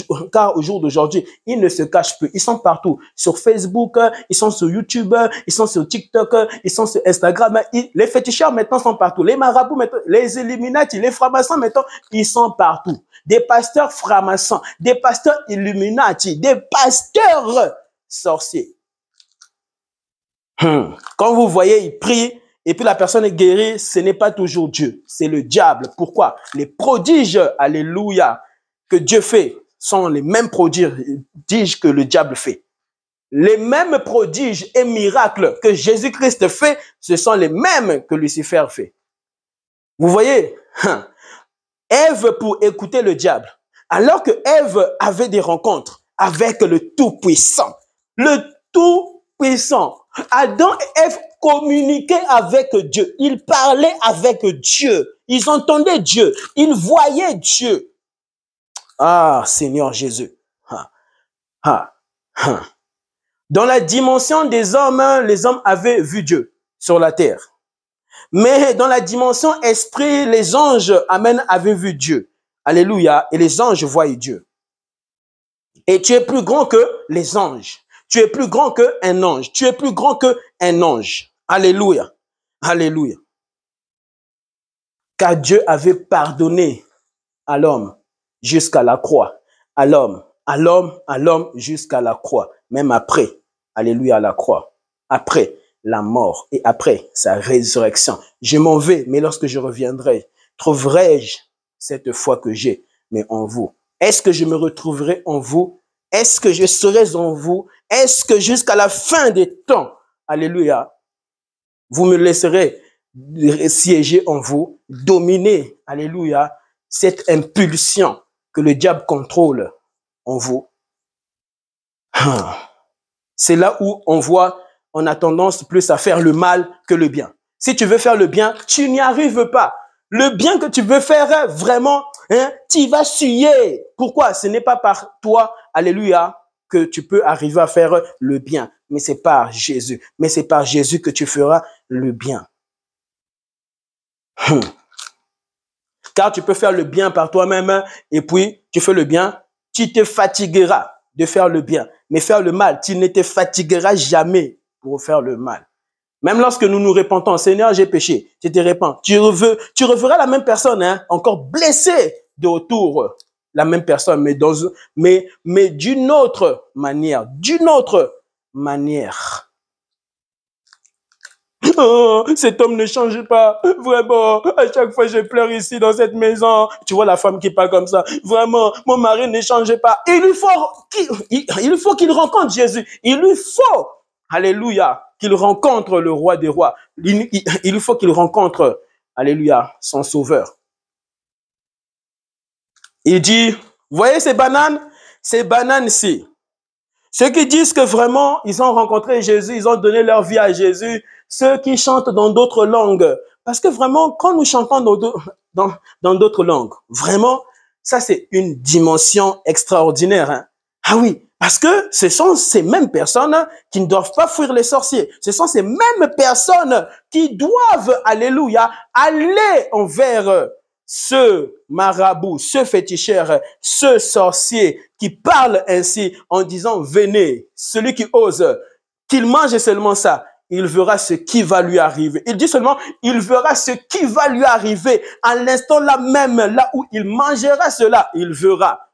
S1: d'aujourd'hui, ils ne se cachent plus. Ils sont partout. Sur Facebook, ils sont sur YouTube, ils sont sur TikTok, ils sont sur Instagram. Les féticheurs maintenant sont partout. Les marabouts maintenant, les Illuminati, les francs-maçons maintenant, ils sont partout. Des pasteurs francs-maçons, des pasteurs Illuminati, des pasteurs sorciers. Quand vous voyez, ils prient et puis la personne est guérie, ce n'est pas toujours Dieu, c'est le diable. Pourquoi? Les prodiges, alléluia, que Dieu fait sont les mêmes prodiges que le diable fait. Les mêmes prodiges et miracles que Jésus-Christ fait, ce sont les mêmes que Lucifer fait. Vous voyez, Ève pour écouter le diable, alors que Ève avait des rencontres avec le Tout-Puissant. Le Tout-Puissant. Adam et Ève communiquaient avec Dieu. Ils parlaient avec Dieu. Ils entendaient Dieu. Ils voyaient Dieu. Ah, Seigneur Jésus. Dans la dimension des hommes, les hommes avaient vu Dieu sur la terre. Mais dans la dimension esprit, les anges, amen, avaient vu Dieu. Alléluia. Et les anges voient Dieu. Et tu es plus grand que les anges. Tu es plus grand qu'un ange. Tu es plus grand qu'un ange. Alléluia. Alléluia. Car Dieu avait pardonné à l'homme jusqu'à la croix. À l'homme jusqu'à la croix. Même après. Alléluia, à la croix. Après la mort et après sa résurrection. Je m'en vais, mais lorsque je reviendrai, trouverai-je cette foi que j'ai, mais en vous? Est-ce que je me retrouverai en vous? Est-ce que je serai en vous? Est-ce que jusqu'à la fin des temps, alléluia, vous me laisserez siéger en vous, dominer, alléluia, cette impulsion que le diable contrôle en vous? C'est là où on voit, on a tendance plus à faire le mal que le bien. Si tu veux faire le bien, tu n'y arrives pas. Le bien que tu veux faire, vraiment, tu vas suer. Pourquoi? Ce n'est pas par toi, alléluia, que tu peux arriver à faire le bien. Mais c'est par Jésus. Mais c'est par Jésus que tu feras le bien. Car tu peux faire le bien par toi-même et puis tu fais le bien, tu te fatigueras de faire le bien. Mais faire le mal, tu ne te fatigueras jamais pour faire le mal. Même lorsque nous nous repentons, Seigneur, j'ai péché, tu te repens. Tu reverras la même personne, hein, encore blessée de retour, la même personne, mais d'une autre manière, d'une autre manière. Oh, cet homme ne change pas. Vraiment, à chaque fois je pleure ici dans cette maison. Tu vois la femme qui parle comme ça. Vraiment, mon mari ne change pas. Il faut qu'il rencontre Jésus. Il lui faut, alléluia, qu'il rencontre le roi des rois. Il faut qu'il rencontre, alléluia, son sauveur. Il dit, voyez ces bananes-ci. Ceux qui disent que vraiment, ils ont rencontré Jésus, ils ont donné leur vie à Jésus, ceux qui chantent dans d'autres langues. Parce que vraiment, quand nous chantons dans d'autres langues, vraiment, ça c'est une dimension extraordinaire. Hein. Ah oui, parce que ce sont ces mêmes personnes qui ne doivent pas fuir les sorciers. Ce sont ces mêmes personnes qui doivent, alléluia, aller envers ce marabout, ce féticheur, ce sorcier qui parle ainsi en disant, venez, celui qui ose, qu'il mange seulement ça, il verra ce qui va lui arriver. Il dit seulement, il verra ce qui va lui arriver. À l'instant là même, là où il mangera cela, il verra.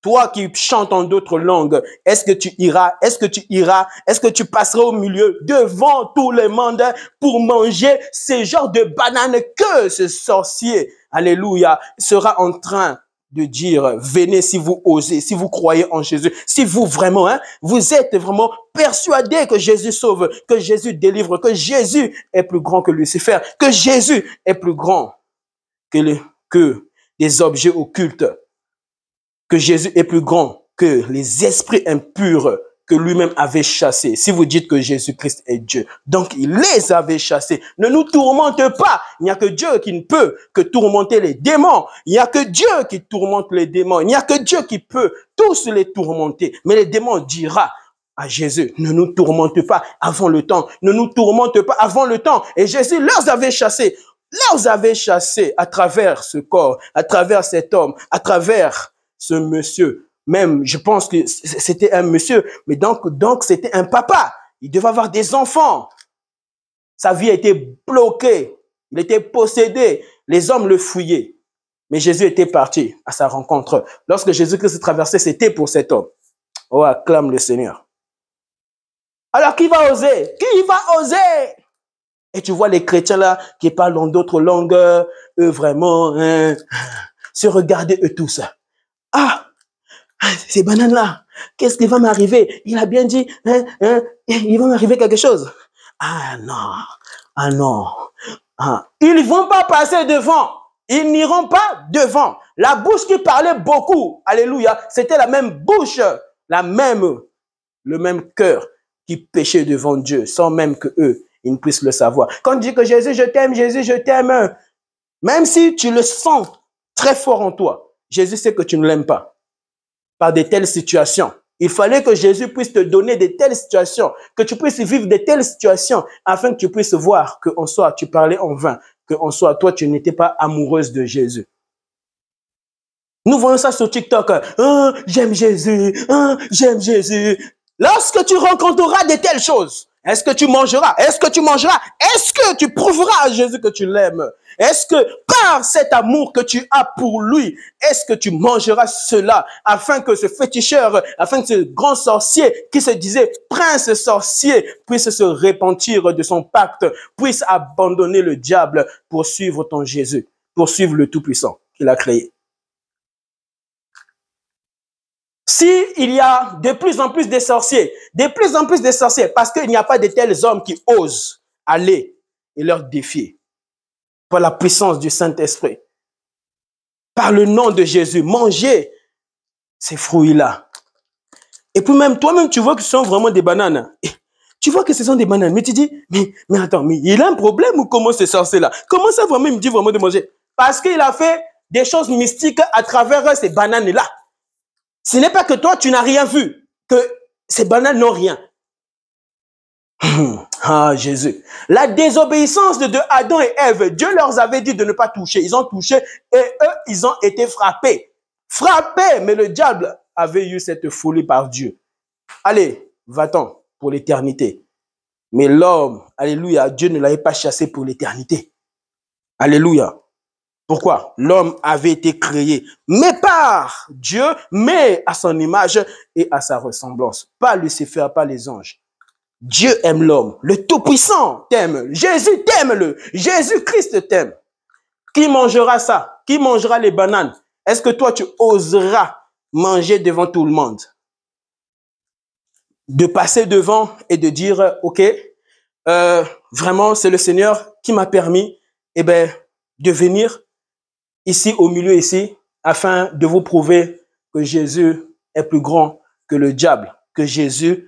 S1: Toi qui chantes en d'autres langues, est-ce que tu iras? Est-ce que tu iras? Est-ce que tu passeras au milieu devant tout le monde pour manger ces genres de bananes que ce sorcier, alléluia, sera en train de dire, venez si vous osez, si vous croyez en Jésus, si vous vraiment, hein, vous êtes vraiment persuadé que Jésus sauve, que Jésus délivre, que Jésus est plus grand que Lucifer, que Jésus est plus grand que des objets occultes, que Jésus est plus grand que les esprits impurs que lui-même avait chassés. Si vous dites que Jésus-Christ est Dieu, donc il les avait chassés. Ne nous tourmente pas. Il n'y a que Dieu qui ne peut que tourmenter les démons. Il n'y a que Dieu qui tourmente les démons. Il n'y a que Dieu qui peut tous les tourmenter. Mais les démons dira à Jésus, ne nous tourmente pas avant le temps. Ne nous tourmente pas avant le temps. Et Jésus leur avait chassés. Leur avait chassés à travers ce corps, à travers cet homme, à travers ce monsieur. Même, je pense que c'était un monsieur, mais donc c'était un papa. Il devait avoir des enfants. Sa vie a été bloquée. Il était possédé. Les hommes le fouillaient. Mais Jésus était parti à sa rencontre. Lorsque Jésus-Christ traversait, c'était pour cet homme. Oh, acclame le Seigneur. Alors, qui va oser? Qui va oser? Et tu vois les chrétiens là, qui parlent dans d'autres langues, eux vraiment, hein, se regarder eux tous. Ah! Ces bananes-là, qu'est-ce qui va m'arriver? Il a bien dit, il va m'arriver quelque chose. Ah non. Ah. Ils ne vont pas passer devant. Ils n'iront pas devant. La bouche qui parlait beaucoup, alléluia, c'était la même bouche, le même cœur qui péchait devant Dieu, sans même que eux, ils ne puissent le savoir. Quand on dit que Jésus, je t'aime, même si tu le sens très fort en toi, Jésus sait que tu ne l'aimes pas. Par de telles situations. Il fallait que Jésus puisse te donner de telles situations, que tu puisses vivre de telles situations, afin que tu puisses voir qu'en soi, tu parlais en vain, qu'en soi, toi, tu n'étais pas amoureuse de Jésus. Nous voyons ça sur TikTok. Oh, j'aime Jésus. Oh, j'aime Jésus. Lorsque tu rencontreras de telles choses, est-ce que tu mangeras? Est-ce que tu mangeras? Est-ce que tu prouveras à Jésus que tu l'aimes? Est-ce que par cet amour que tu as pour lui, est-ce que tu mangeras cela afin que ce féticheur, afin que ce grand sorcier qui se disait prince sorcier puisse se repentir de son pacte, puisse abandonner le diable pour suivre ton Jésus, pour suivre le Tout-Puissant qu'il a créé? Si il y a de plus en plus de sorciers, parce qu'il n'y a pas de tels hommes qui osent aller et leur défier par la puissance du Saint-Esprit, par le nom de Jésus, manger ces fruits-là. Et puis même, toi-même, tu vois que ce sont vraiment des bananes. Tu vois que ce sont des bananes, mais tu dis, mais attends, mais il a un problème ou comment ce sorcier-là? Comment ça vraiment, il me dit vraiment de manger? Parce qu'il a fait des choses mystiques à travers ces bananes-là. Ce n'est pas que toi, tu n'as rien vu, que ces bananes n'ont rien. Ah, Jésus. La désobéissance de Adam et Ève, Dieu leur avait dit de ne pas toucher. Ils ont touché et eux, ils ont été frappés. Frappés, mais le diable avait eu cette folie par Dieu. Allez, va-t'en pour l'éternité. Mais l'homme, alléluia, Dieu ne l'avait pas chassé pour l'éternité. Alléluia. Pourquoi? L'homme avait été créé, mais par Dieu, mais à son image et à sa ressemblance. Pas Lucifer, pas les anges. Dieu aime l'homme. Le Tout-Puissant t'aime. Jésus t'aime. Jésus-Christ t'aime. Qui mangera ça? Qui mangera les bananes? Est-ce que toi, tu oseras manger devant tout le monde? De passer devant et de dire, OK, vraiment, c'est le Seigneur qui m'a permis de venir ici, au milieu ici, afin de vous prouver que Jésus est plus grand que le diable, que Jésus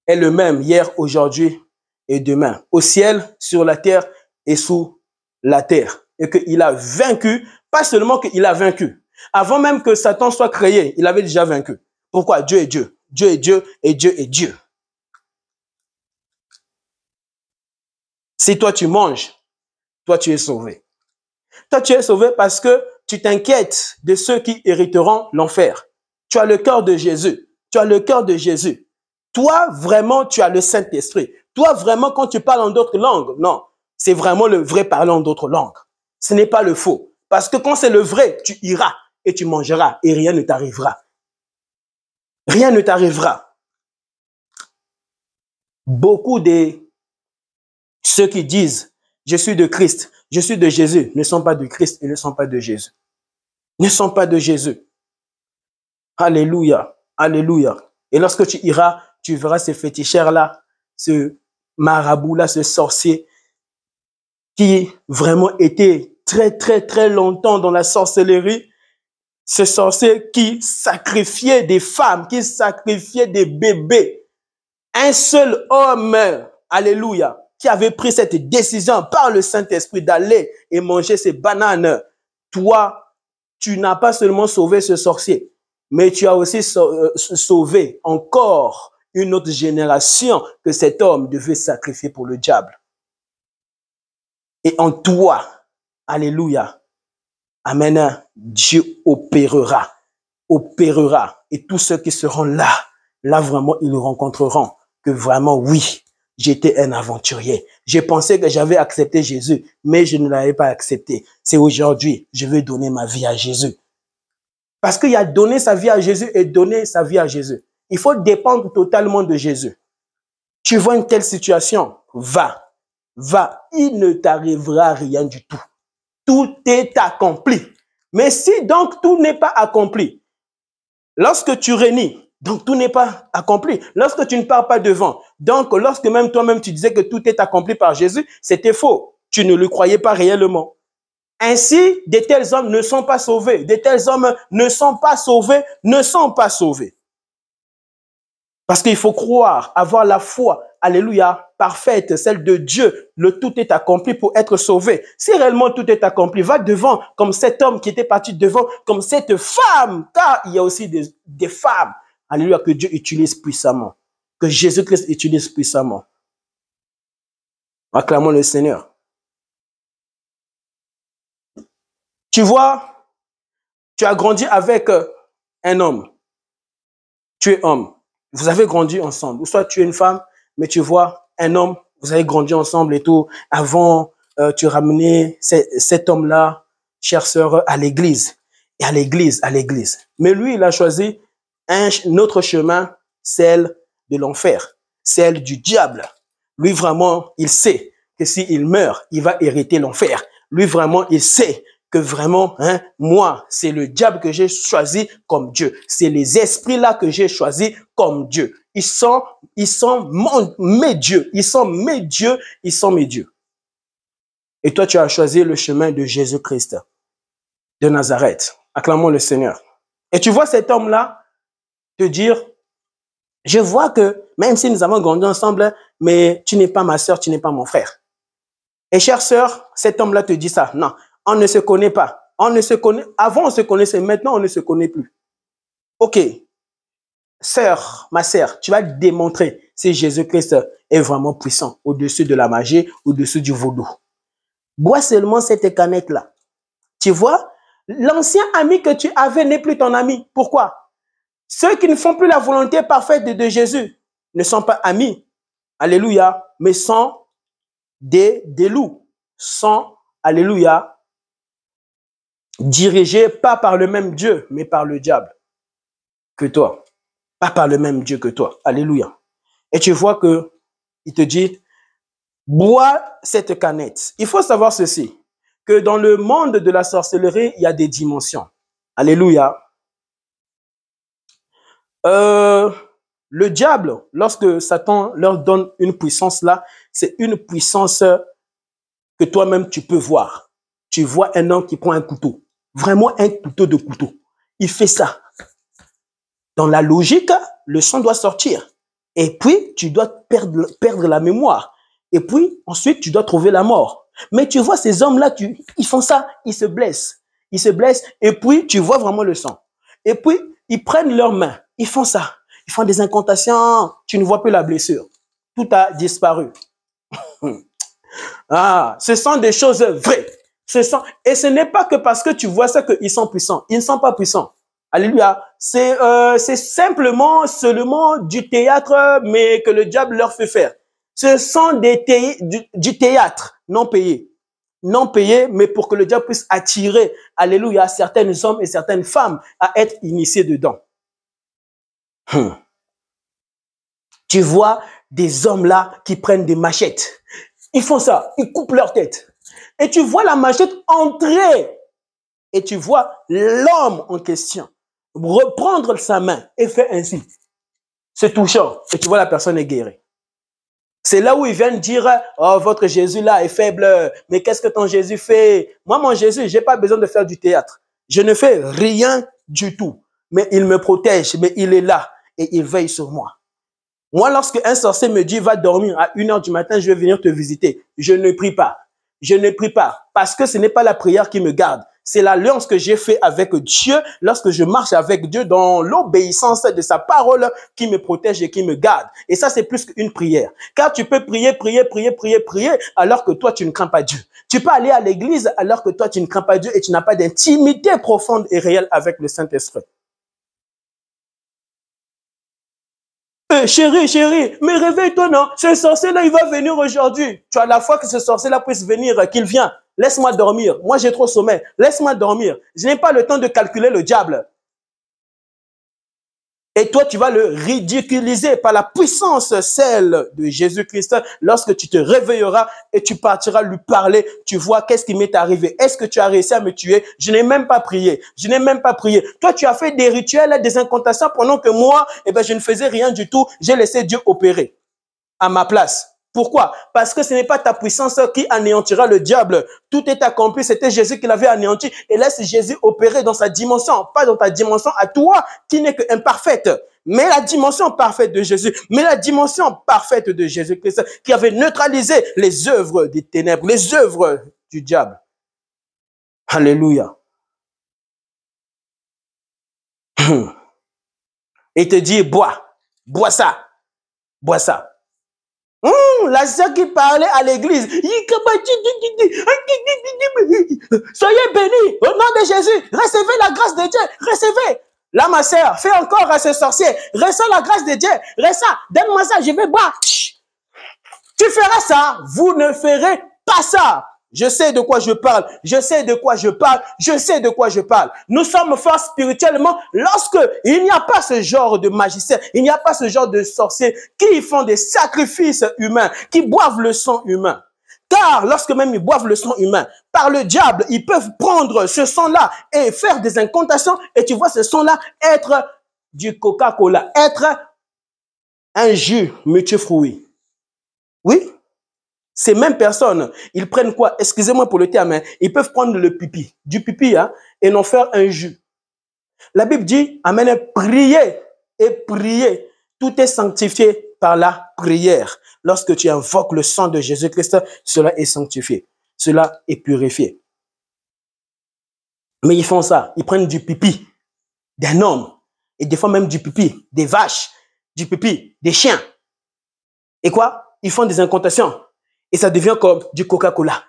S1: est le même hier, aujourd'hui et demain, au ciel, sur la terre et sous la terre. Et qu'il a vaincu, pas seulement qu'il a vaincu. Avant même que Satan soit créé, il avait déjà vaincu. Pourquoi? Dieu est Dieu. Dieu est Dieu et Dieu est Dieu. Si toi tu manges, toi tu es sauvé. Toi tu es sauvé parce que tu t'inquiètes de ceux qui hériteront l'enfer. Tu as le cœur de Jésus. Tu as le cœur de Jésus. Toi, vraiment, tu as le Saint-Esprit. Toi, vraiment, quand tu parles en d'autres langues, non, c'est vraiment le vrai parler en d'autres langues. Ce n'est pas le faux. Parce que quand c'est le vrai, tu iras et tu mangeras et rien ne t'arrivera. Rien ne t'arrivera. Beaucoup de ceux qui disent « Je suis de Christ, je suis de Jésus » ne sont pas de Christ et ne sont pas de Jésus. Ne sont pas de Jésus. Alléluia, alléluia. Et lorsque tu iras, tu verras ces féticheurs-là, ce marabout-là, ce sorcier qui vraiment était très longtemps dans la sorcellerie. Ce sorcier qui sacrifiait des femmes, qui sacrifiait des bébés. Un seul homme, alléluia, qui avait pris cette décision par le Saint-Esprit d'aller et manger ces bananes. Toi, tu n'as pas seulement sauvé ce sorcier, mais tu as aussi sauvé encore une autre génération que cet homme devait sacrifier pour le diable. Et en toi, alléluia, amen, Dieu opérera. Et tous ceux qui seront là vraiment, ils rencontreront que vraiment, oui, j'étais un aventurier. J'ai pensé que j'avais accepté Jésus, mais je ne l'avais pas accepté. C'est aujourd'hui, je vais donner ma vie à Jésus. Parce qu'il y a donné sa vie à Jésus et donner sa vie à Jésus. Il faut dépendre totalement de Jésus. Tu vois une telle situation, va. Il ne t'arrivera rien du tout. Tout est accompli. Mais si donc tout n'est pas accompli, lorsque tu renies, donc tout n'est pas accompli. Lorsque tu ne pars pas devant, donc lorsque même toi-même tu disais que tout est accompli par Jésus, c'était faux. Tu ne le croyais pas réellement. Ainsi, de tels hommes ne sont pas sauvés. De tels hommes ne sont pas sauvés. Parce qu'il faut croire, avoir la foi, alléluia, parfaite, celle de Dieu. Le tout est accompli pour être sauvé. Si réellement tout est accompli, va devant comme cet homme qui était parti devant, comme cette femme. Car il y a aussi des femmes, alléluia, que Dieu utilise puissamment. Que Jésus-Christ utilise puissamment. Acclamons le Seigneur. Tu vois, tu as grandi avec un homme. Tu es homme. Vous avez grandi ensemble. Ou soit tu es une femme, mais tu vois un homme, vous avez grandi ensemble et tout. Avant, tu ramenais cet homme-là, chère sœur, à l'église. Et à l'église. Mais lui, il a choisi un autre chemin, celle de l'enfer, celle du diable. Lui, vraiment, il sait que s'il meurt, il va hériter l'enfer. Lui, vraiment, il sait que vraiment, moi, c'est le diable que j'ai choisi comme Dieu. C'est les esprits-là que j'ai choisis comme Dieu. Ils sont mes dieux. Ils sont mes dieux. Et toi, tu as choisi le chemin de Jésus-Christ de Nazareth. Acclamons le Seigneur. Et tu vois cet homme-là te dire, je vois que même si nous avons grandi ensemble, mais tu n'es pas ma sœur, tu n'es pas mon frère. Et chère sœur, cet homme-là te dit ça. Non. On ne se connaît pas. Avant, on se connaissait. Maintenant, on ne se connaît plus. OK. Sœur, ma sœur, tu vas démontrer si Jésus-Christ est vraiment puissant, au-dessus de la magie, au-dessus du vaudou. Bois seulement cette canette-là. Tu vois, l'ancien ami que tu avais n'est plus ton ami. Pourquoi? Ceux qui ne font plus la volonté parfaite de Jésus ne sont pas amis. Alléluia. Mais sont des loups. Sont, alléluia, dirigés pas par le même Dieu, mais par le diable que toi. Pas par le même Dieu que toi. Alléluia. Et tu vois que il te dit, bois cette canette. Il faut savoir ceci, que dans le monde de la sorcellerie, il y a des dimensions. Alléluia. Le diable, lorsque Satan leur donne une puissance là, c'est une puissance que toi-même tu peux voir. Tu vois un homme qui prend un couteau, vraiment un couteau de couteau. Il fait ça. Dans la logique, le sang doit sortir. Et puis, tu dois perdre la mémoire. Et puis, ensuite, tu dois trouver la mort. Mais tu vois, ces hommes-là, ils font ça, ils se blessent. Ils se blessent et puis, tu vois vraiment le sang. Et puis, ils prennent leurs mains, ils font ça. Ils font des incantations, tu ne vois plus la blessure. Tout a disparu. Ah, ce sont des choses vraies. Et ce n'est pas que parce que tu vois ça qu'ils sont puissants. Ils ne sont pas puissants. Alléluia. C'est simplement seulement du théâtre, mais que le diable leur fait faire. Ce sont du théâtre non payé. Non payé, mais pour que le diable puisse attirer, alléluia, certains hommes et certaines femmes à être initiés dedans. Tu vois des hommes là qui prennent des machettes. Ils font ça, ils coupent leur tête. Et tu vois la machette entrer. Et tu vois l'homme en question reprendre sa main et faire ainsi. C'est touchant. Et tu vois la personne est guérie. C'est là où ils viennent dire, oh, votre Jésus là est faible. Mais qu'est-ce que ton Jésus fait? Moi, mon Jésus, j'ai pas besoin de faire du théâtre. Je ne fais rien du tout. Mais il me protège, mais il est là et il veille sur moi. Moi, lorsque un sorcier me dit, va dormir à 1h du matin, je vais venir te visiter. Je ne prie pas. Je ne prie pas parce que ce n'est pas la prière qui me garde. C'est l'alliance que j'ai fait avec Dieu lorsque je marche avec Dieu dans l'obéissance de sa parole qui me protège et qui me garde. Et ça, c'est plus qu'une prière. Car tu peux prier alors que toi, tu ne crains pas Dieu. Tu peux aller à l'église alors que toi, tu ne crains pas Dieu et tu n'as pas d'intimité profonde et réelle avec le Saint-Esprit. Chérie, mais réveille-toi, non? Ce sorcier-là, il va venir aujourd'hui. Tu as la foi que ce sorcier-là puisse venir, qu'il vienne. Laisse-moi dormir. Moi, j'ai trop sommeil. Laisse-moi dormir. Je n'ai pas le temps de calculer le diable. Et toi, tu vas le ridiculiser par la puissance, celle de Jésus-Christ, lorsque tu te réveilleras et tu partiras lui parler. Tu vois, qu'est-ce qui m'est arrivé? Est-ce que tu as réussi à me tuer? Je n'ai même pas prié. Je n'ai même pas prié. Toi, tu as fait des rituels, des incantations pendant que moi, je ne faisais rien du tout. J'ai laissé Dieu opérer à ma place. Pourquoi? Parce que ce n'est pas ta puissance qui anéantira le diable. Tout est accompli. C'était Jésus qui l'avait anéanti. Et laisse Jésus opérer dans sa dimension, pas dans ta dimension à toi, qui n'est qu'imparfaite. Mais la dimension parfaite de Jésus, mais la dimension parfaite de Jésus-Christ, qui avait neutralisé les œuvres des ténèbres, les œuvres du diable. Alléluia. Et te dit, bois ça, bois ça. La sœur qui parlait à l'église. Soyez bénis au nom de Jésus. Recevez la grâce de Dieu. Recevez. Là, ma sœur, fais encore à ce sorcier. Reçois la grâce de Dieu. Reçois. Donne-moi ça, je vais boire. Tu feras ça. Vous ne ferez pas ça. Je sais de quoi je parle. Je sais de quoi je parle. Je sais de quoi je parle. Nous sommes forts spirituellement lorsque il n'y a pas ce genre de magicien, il n'y a pas ce genre de sorciers qui font des sacrifices humains, qui boivent le sang humain. Car lorsque même ils boivent le sang humain, par le diable, ils peuvent prendre ce sang-là et faire des incantations. Et tu vois ce sang-là être du Coca-Cola, être un jus multifruit. Oui? Ces mêmes personnes, ils prennent quoi? Excusez-moi pour le terme, hein, ils peuvent prendre le pipi, du pipi, hein, et n'en faire un jus. La Bible dit, amen, priez et priez. Tout est sanctifié par la prière. Lorsque tu invoques le sang de Jésus-Christ, cela est sanctifié. Cela est purifié. Mais ils font ça. Ils prennent du pipi d'un homme. Et des fois même du pipi des vaches, du pipi des chiens. Et quoi? Ils font des incantations. Et ça devient comme du Coca-Cola.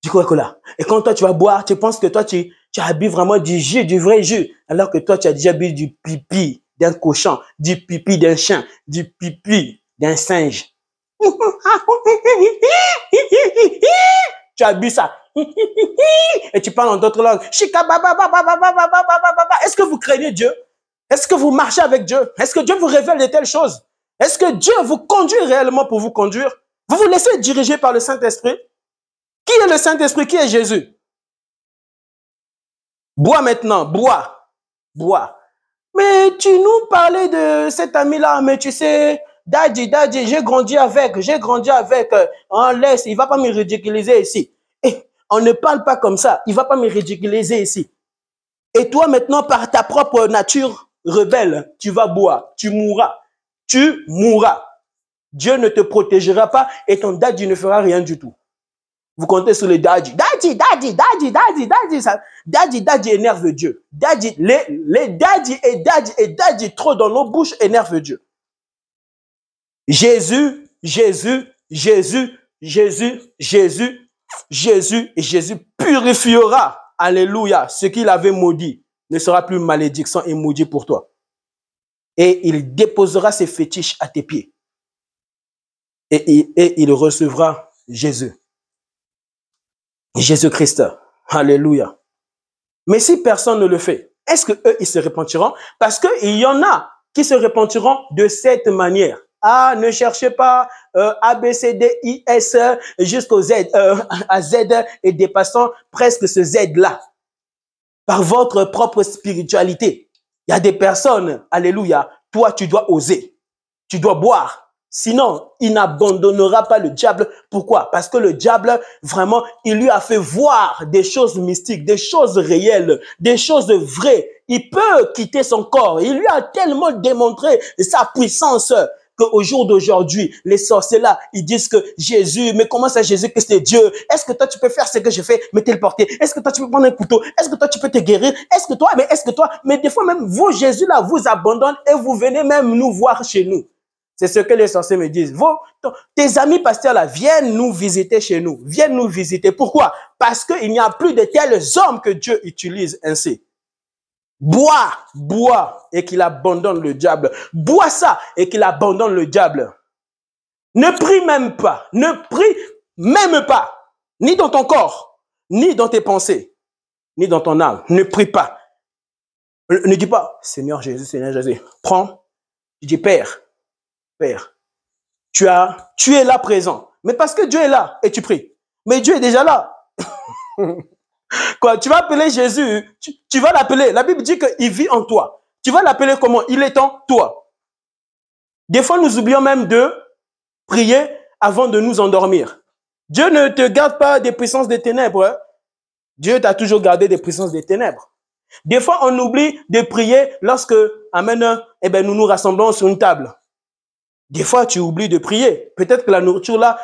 S1: Du Coca-Cola. Et quand toi, tu vas boire, tu penses que toi, tu as bu vraiment du jus, du vrai jus. Alors que toi, tu as déjà bu du pipi d'un cochon, du pipi d'un chien, du pipi d'un singe. Tu as bu ça. Et tu parles en d'autres langues. Est-ce que vous craignez Dieu? Est-ce que vous marchez avec Dieu? Est-ce que Dieu vous révèle de telles choses? Est-ce que Dieu vous conduit réellement pour vous conduire? Vous vous laissez diriger par le Saint-Esprit? Qui est le Saint-Esprit? Qui est Jésus? Bois maintenant, bois, bois. Mais tu nous parlais de cet ami-là, mais tu sais, Daddy, j'ai grandi avec, on laisse, il va pas me ridiculiser ici. Et on ne parle pas comme ça, il va pas me ridiculiser ici. Et toi maintenant, par ta propre nature rebelle, tu vas boire, tu mourras. Tu mourras. Dieu ne te protégera pas et ton daddy ne fera rien du tout. Vous comptez sur les daddy. Daddy énerve Dieu. Daddy, les daddy trop dans nos bouches énerve Dieu. Jésus, et Jésus purifiera, alléluia, ce qu'il avait maudit ne sera plus malédiction et maudit pour toi. Et il déposera ses fétiches à tes pieds. Et il recevra Jésus. Jésus-Christ. Alléluia. Mais si personne ne le fait, est-ce que eux ils se repentiront? Parce qu'il y en a qui se repentiront de cette manière. Ah, ne cherchez pas A, B, C, D, I, S jusqu'au Z, à Z et dépassant presque ce Z-là. Par votre propre spiritualité. Il y a des personnes, alléluia, toi tu dois oser. Tu dois boire. Sinon, il n'abandonnera pas le diable. Pourquoi? Parce que le diable, vraiment, il lui a fait voir des choses mystiques, des choses réelles, des choses vraies. Il peut quitter son corps. Il lui a tellement démontré sa puissance qu'au jour d'aujourd'hui, les sorciers là, ils disent que Jésus, mais comment ça Jésus que c'est Dieu? Est-ce que toi tu peux faire ce que je fais, me téléporter? Est-ce que toi tu peux prendre un couteau? Est-ce que toi tu peux te guérir? Est-ce que toi, mais des fois même, vous, Jésus là, vous abandonne et vous venez même nous voir chez nous. C'est ce que les sorciers me disent. Tes amis pasteurs là, viennent nous visiter chez nous. Viennent nous visiter. Pourquoi? Parce qu'il n'y a plus de tels hommes que Dieu utilise ainsi. Bois et qu'il abandonne le diable. Bois ça et qu'il abandonne le diable. Ne prie même pas. Ne prie même pas. Ni dans ton corps, ni dans tes pensées, ni dans ton âme. Ne prie pas. Ne dis pas, Seigneur Jésus. Prends. Tu dis, Père, tu es là présent. Mais parce que Dieu est là et tu pries. Mais Dieu est déjà là. Quoi, tu vas appeler Jésus, tu vas l'appeler. La Bible dit qu'il vit en toi. Tu vas l'appeler comment? Il est en toi. Des fois, nous oublions même de prier avant de nous endormir. Dieu ne te garde pas des puissances des ténèbres. Hein? Dieu t'a toujours gardé des puissances des ténèbres. Des fois, on oublie de prier lorsque, amen, nous nous rassemblons sur une table. Des fois, tu oublies de prier. Peut-être que la nourriture là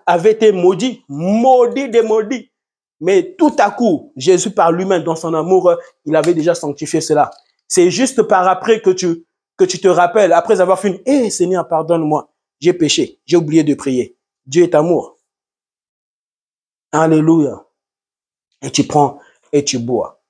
S1: avait été maudite. Maudit. Mais tout à coup, Jésus par lui-même, dans son amour, il avait déjà sanctifié cela. C'est juste par après que tu te rappelles, après avoir fini, Seigneur, pardonne-moi, j'ai péché, j'ai oublié de prier. Dieu est amour. Alléluia. Et tu prends et tu bois.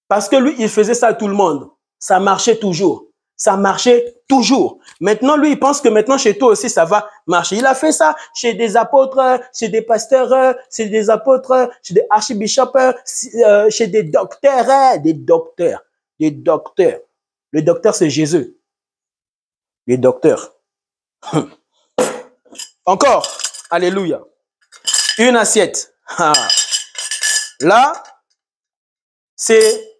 S1: Parce que lui, il faisait ça à tout le monde. Ça marchait toujours. Ça marchait toujours. Maintenant, lui, il pense que maintenant, chez toi aussi, ça va marcher. Il a fait ça chez des apôtres, chez des pasteurs, chez des apôtres, chez des archibishops, chez des docteurs, des docteurs. Le docteur, c'est Jésus. Les docteurs. Encore. Alléluia. Une assiette. Là, c'est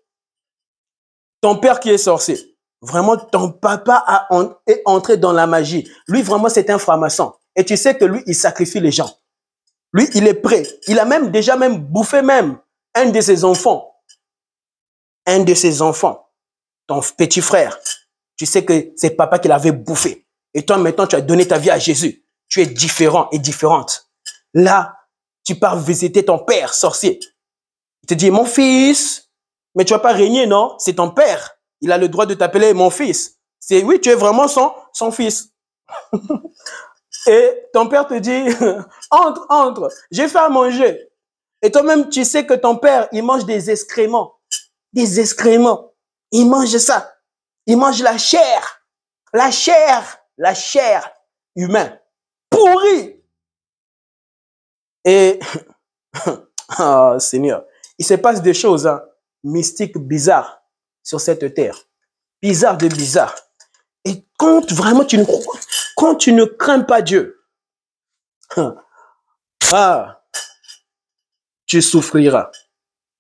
S1: ton père qui est sorcier. Vraiment, ton papa est entré dans la magie. Lui, vraiment, c'est un franc-maçon. Et tu sais que lui, il sacrifie les gens. Lui, il est prêt. Il a déjà bouffé un de ses enfants. Un de ses enfants. Ton petit frère. Tu sais que c'est papa qui l'avait bouffé. Et toi, maintenant, tu as donné ta vie à Jésus. Tu es différent et différente. Là, tu pars visiter ton père sorcier. Il te dit, mon fils, mais tu vas pas régner, non? C'est ton père. Il a le droit de t'appeler mon fils. Oui, tu es vraiment son fils. Et ton père te dit, entre, entre, j'ai fait à manger. Et toi-même, tu sais que ton père, il mange des excréments. Des excréments. Il mange ça. Il mange la chair. La chair humaine. Pourrie. Et, oh, Seigneur, il se passe des choses mystiques, bizarres sur cette terre. Bizarre de bizarre. Et quand vraiment quand tu ne crains pas Dieu, tu souffriras.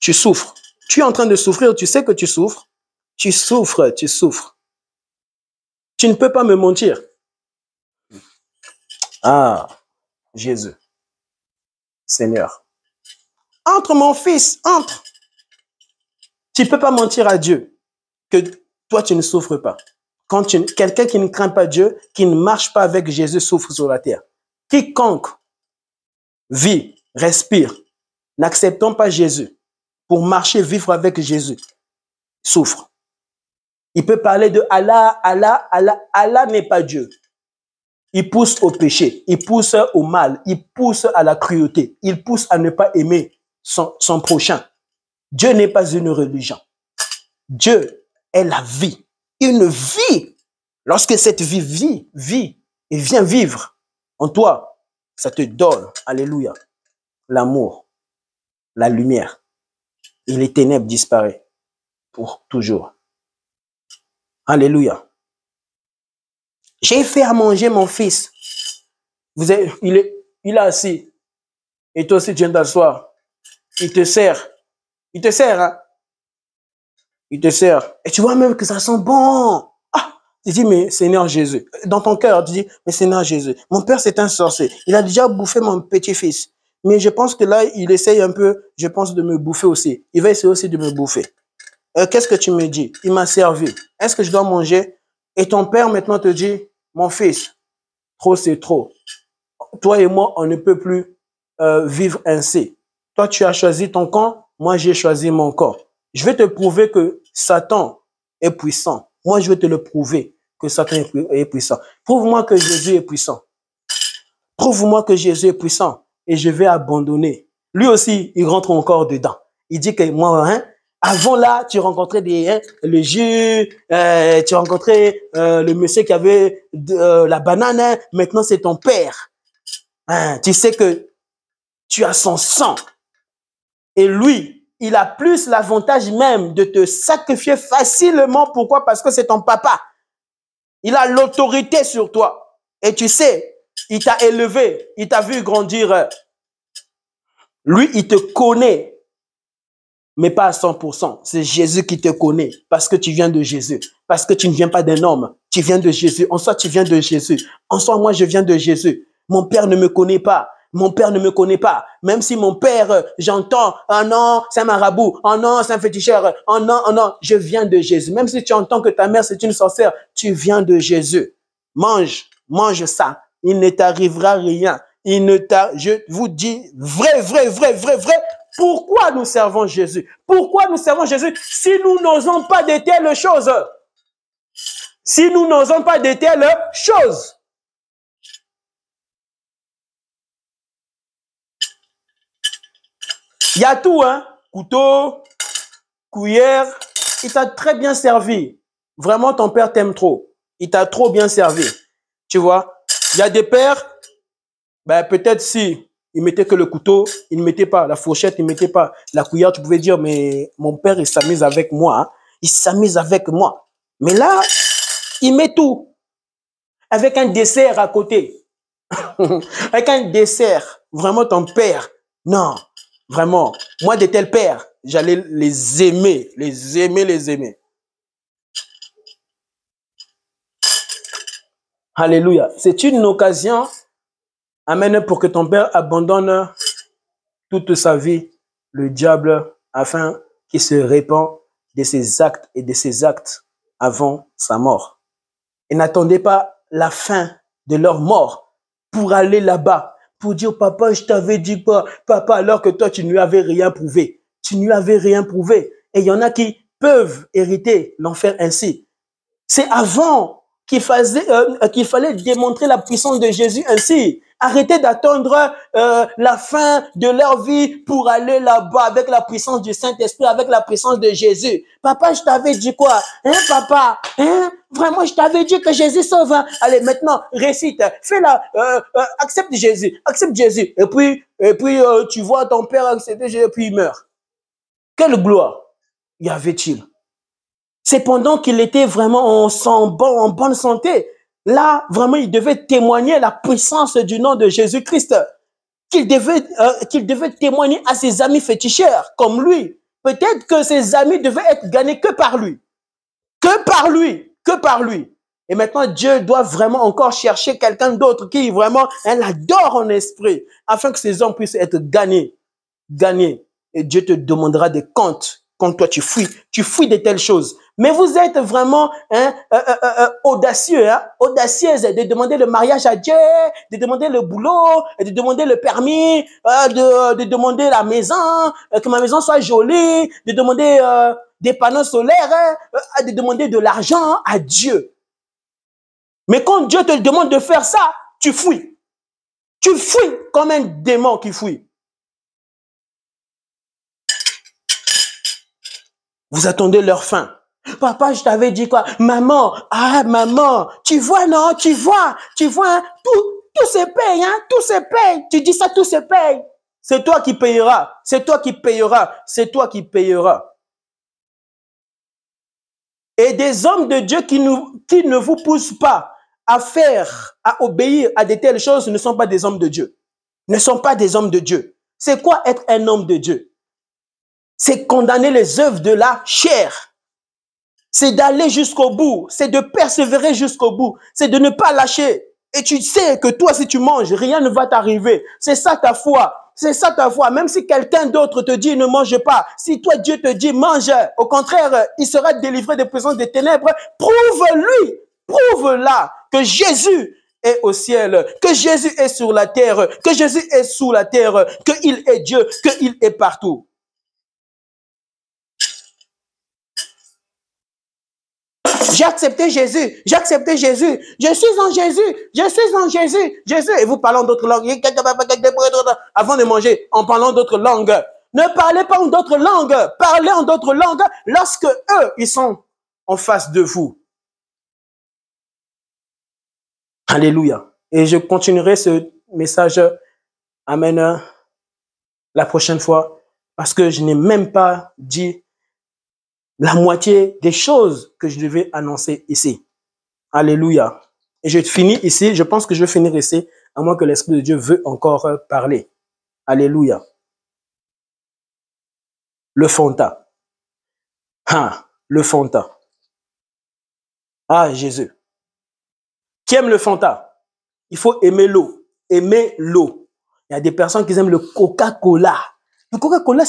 S1: Tu souffres. Tu es en train de souffrir, tu sais que tu souffres. Tu souffres, tu souffres. Tu ne peux pas me mentir. Ah, Jésus, Seigneur. Entre, mon fils, entre. Tu ne peux pas mentir à Dieu que toi, tu ne souffres pas. Quand quelqu'un qui ne craint pas Dieu, qui ne marche pas avec Jésus, souffre sur la terre. Quiconque vit, respire, n'acceptant pas Jésus, pour marcher, vivre avec Jésus, souffre. Il peut parler de Allah, Allah, Allah. Allah n'est pas Dieu. Il pousse au péché, il pousse au mal, il pousse à la cruauté, il pousse à ne pas aimer son prochain. Dieu n'est pas une religion. Dieu est la vie. Une vie. Lorsque cette vie vit et vient vivre en toi, ça te donne, alléluia, l'amour, la lumière. Et les ténèbres disparaissent pour toujours. Alléluia. J'ai fait à manger mon fils. Il est assis. Et toi aussi, tu viens t'asseoir. Il te sert. Il te sert, hein? Il te sert. Et tu vois même que ça sent bon. Ah, tu dis, mais Seigneur Jésus. Dans ton cœur, tu dis, mais Seigneur Jésus. Mon père, c'est un sorcier. Il a déjà bouffé mon petit-fils. Mais je pense que là, il essaye un peu, je pense, de me bouffer aussi. Il va essayer aussi de me bouffer. Qu'est-ce que tu me dis? Il m'a servi. Est-ce que je dois manger? Et ton père maintenant te dit, mon fils, trop c'est trop. Toi et moi, on ne peut plus vivre ainsi. Toi, tu as choisi ton camp, moi, j'ai choisi mon camp. Je vais te prouver que Satan est puissant. Moi, je vais te le prouver que Satan est puissant. Prouve-moi que Jésus est puissant. Prouve-moi que Jésus est puissant. Et je vais abandonner. Lui aussi, il rentre encore dedans. Il dit que moi, hein, avant là, tu rencontrais le jus, tu rencontrais le monsieur qui avait la banane. Hein, maintenant, c'est ton père. Hein, tu sais que tu as son sang. Et lui, il a plus l'avantage même de te sacrifier facilement. Pourquoi? Parce que c'est ton papa. Il a l'autorité sur toi. Et tu sais, il t'a élevé, il t'a vu grandir. Lui, il te connaît, mais pas à 100%. C'est Jésus qui te connaît parce que tu viens de Jésus. Parce que tu ne viens pas d'un homme. Tu viens de Jésus. En soi, tu viens de Jésus. En soi, moi, je viens de Jésus. Mon père ne me connaît pas. Mon père ne me connaît pas. Même si mon père, j'entends, oh non, c'est un marabout. Oh non, c'est un féticheur. Oh non, je viens de Jésus. Même si tu entends que ta mère, c'est une sorcière, tu viens de Jésus. Mange ça. Il ne t'arrivera rien. Je vous dis vrai. Pourquoi nous servons Jésus? Pourquoi nous servons Jésus si nous n'osons pas de telles choses? Si nous n'osons pas de telles choses. Il y a tout, hein. Couteau, cuillère. Il t'a très bien servi. Vraiment, ton père t'aime trop. Il t'a trop bien servi. Tu vois, il y a des pères, ben, peut-être si il mettait que le couteau, il ne mettait pas la fourchette, il ne mettait pas la cuillère, tu pouvais dire, mais mon père, il s'amuse avec moi. Hein. Il s'amuse avec moi. Mais là, il met tout. Avec un dessert à côté. Avec un dessert. Vraiment, ton père. Non. Vraiment, moi de tel père, j'allais les aimer. Alléluia. C'est une occasion, amen, pour que ton père abandonne toute sa vie, le diable, afin qu'il se répand de ses actes et de ses actes avant sa mort. Et n'attendez pas la fin de leur mort pour aller là-bas. Pour dire, papa, je t'avais dit quoi? Papa, alors que toi, tu ne lui avais rien prouvé. Tu ne lui avais rien prouvé. Et il y en a qui peuvent hériter l'enfer ainsi. C'est avant qu'il fallait démontrer la puissance de Jésus ainsi. Arrêtez d'attendre la fin de leur vie pour aller là-bas avec la puissance du Saint-Esprit, avec la puissance de Jésus. Papa, je t'avais dit quoi? Hein, papa? Hein? Vraiment, je t'avais dit que Jésus sauve. Hein? Allez, maintenant, récite. Fais-la. Accepte Jésus. Accepte Jésus. Et puis tu vois ton père accepter Jésus et puis il meurt. Quelle gloire y avait-il? C'est pendant qu'il était vraiment en bonne santé. Là, vraiment, il devait témoigner la puissance du nom de Jésus-Christ. Qu'il devait témoigner à ses amis féticheurs, comme lui. Peut-être que ses amis devaient être gagnés que par lui. Que par lui. Que par lui. Et maintenant, Dieu doit vraiment encore chercher quelqu'un d'autre qui vraiment l'adore en esprit, afin que ces hommes puissent être gagnés. Gagnés. Et Dieu te demandera des comptes. Quand toi tu fuis de telles choses. Mais vous êtes vraiment audacieux, audacieuse de demander le mariage à Dieu, de demander le boulot, de demander le permis, de demander la maison, que ma maison soit jolie, de demander des panneaux solaires, de demander de l'argent à Dieu. Mais quand Dieu te demande de faire ça, tu fuis. Tu fuis comme un démon qui fuit. Vous attendez leur fin. Papa, je t'avais dit quoi? Maman, maman, tu vois, non, tu vois, hein, tout se paye, hein, tout se paye. Tu dis ça, tout se paye. C'est toi qui payeras, c'est toi qui payeras, c'est toi qui payeras. Et des hommes de Dieu qui ne vous poussent pas à obéir à de telles choses ne sont pas des hommes de Dieu. Ne sont pas des hommes de Dieu. C'est quoi être un homme de Dieu? C'est condamner les œuvres de la chair. C'est d'aller jusqu'au bout. C'est de persévérer jusqu'au bout. C'est de ne pas lâcher. Et tu sais que toi, si tu manges, rien ne va t'arriver. C'est ça ta foi. C'est ça ta foi. Même si quelqu'un d'autre te dit ne mange pas. Si toi, Dieu te dit mange. Au contraire, il sera délivré des puissances des ténèbres. Prouve-lui. Prouve-la que Jésus est au ciel, que Jésus est sur la terre, que Jésus est sous la terre, qu'il est Dieu, qu'il est partout. J'ai accepté Jésus, j'ai accepté Jésus, je suis en Jésus, je suis en Jésus, Jésus. Et vous parlez en d'autres langues, avant de manger, en parlant d'autres langues. Ne parlez pas en d'autres langues, parlez en d'autres langues lorsque eux, ils sont en face de vous. Alléluia. Et je continuerai ce message, amen, la prochaine fois, parce que je n'ai même pas dit la moitié des choses que je devais annoncer ici. Alléluia. Et je finis ici. Je pense que je vais finir ici, à moins que l'Esprit de Dieu veut encore parler. Alléluia. Le Fanta. Le Fanta. Jésus. Qui aime le Fanta? Il faut aimer l'eau. Aimer l'eau. Il y a des personnes qui aiment le Coca-Cola. Le Coca-Cola,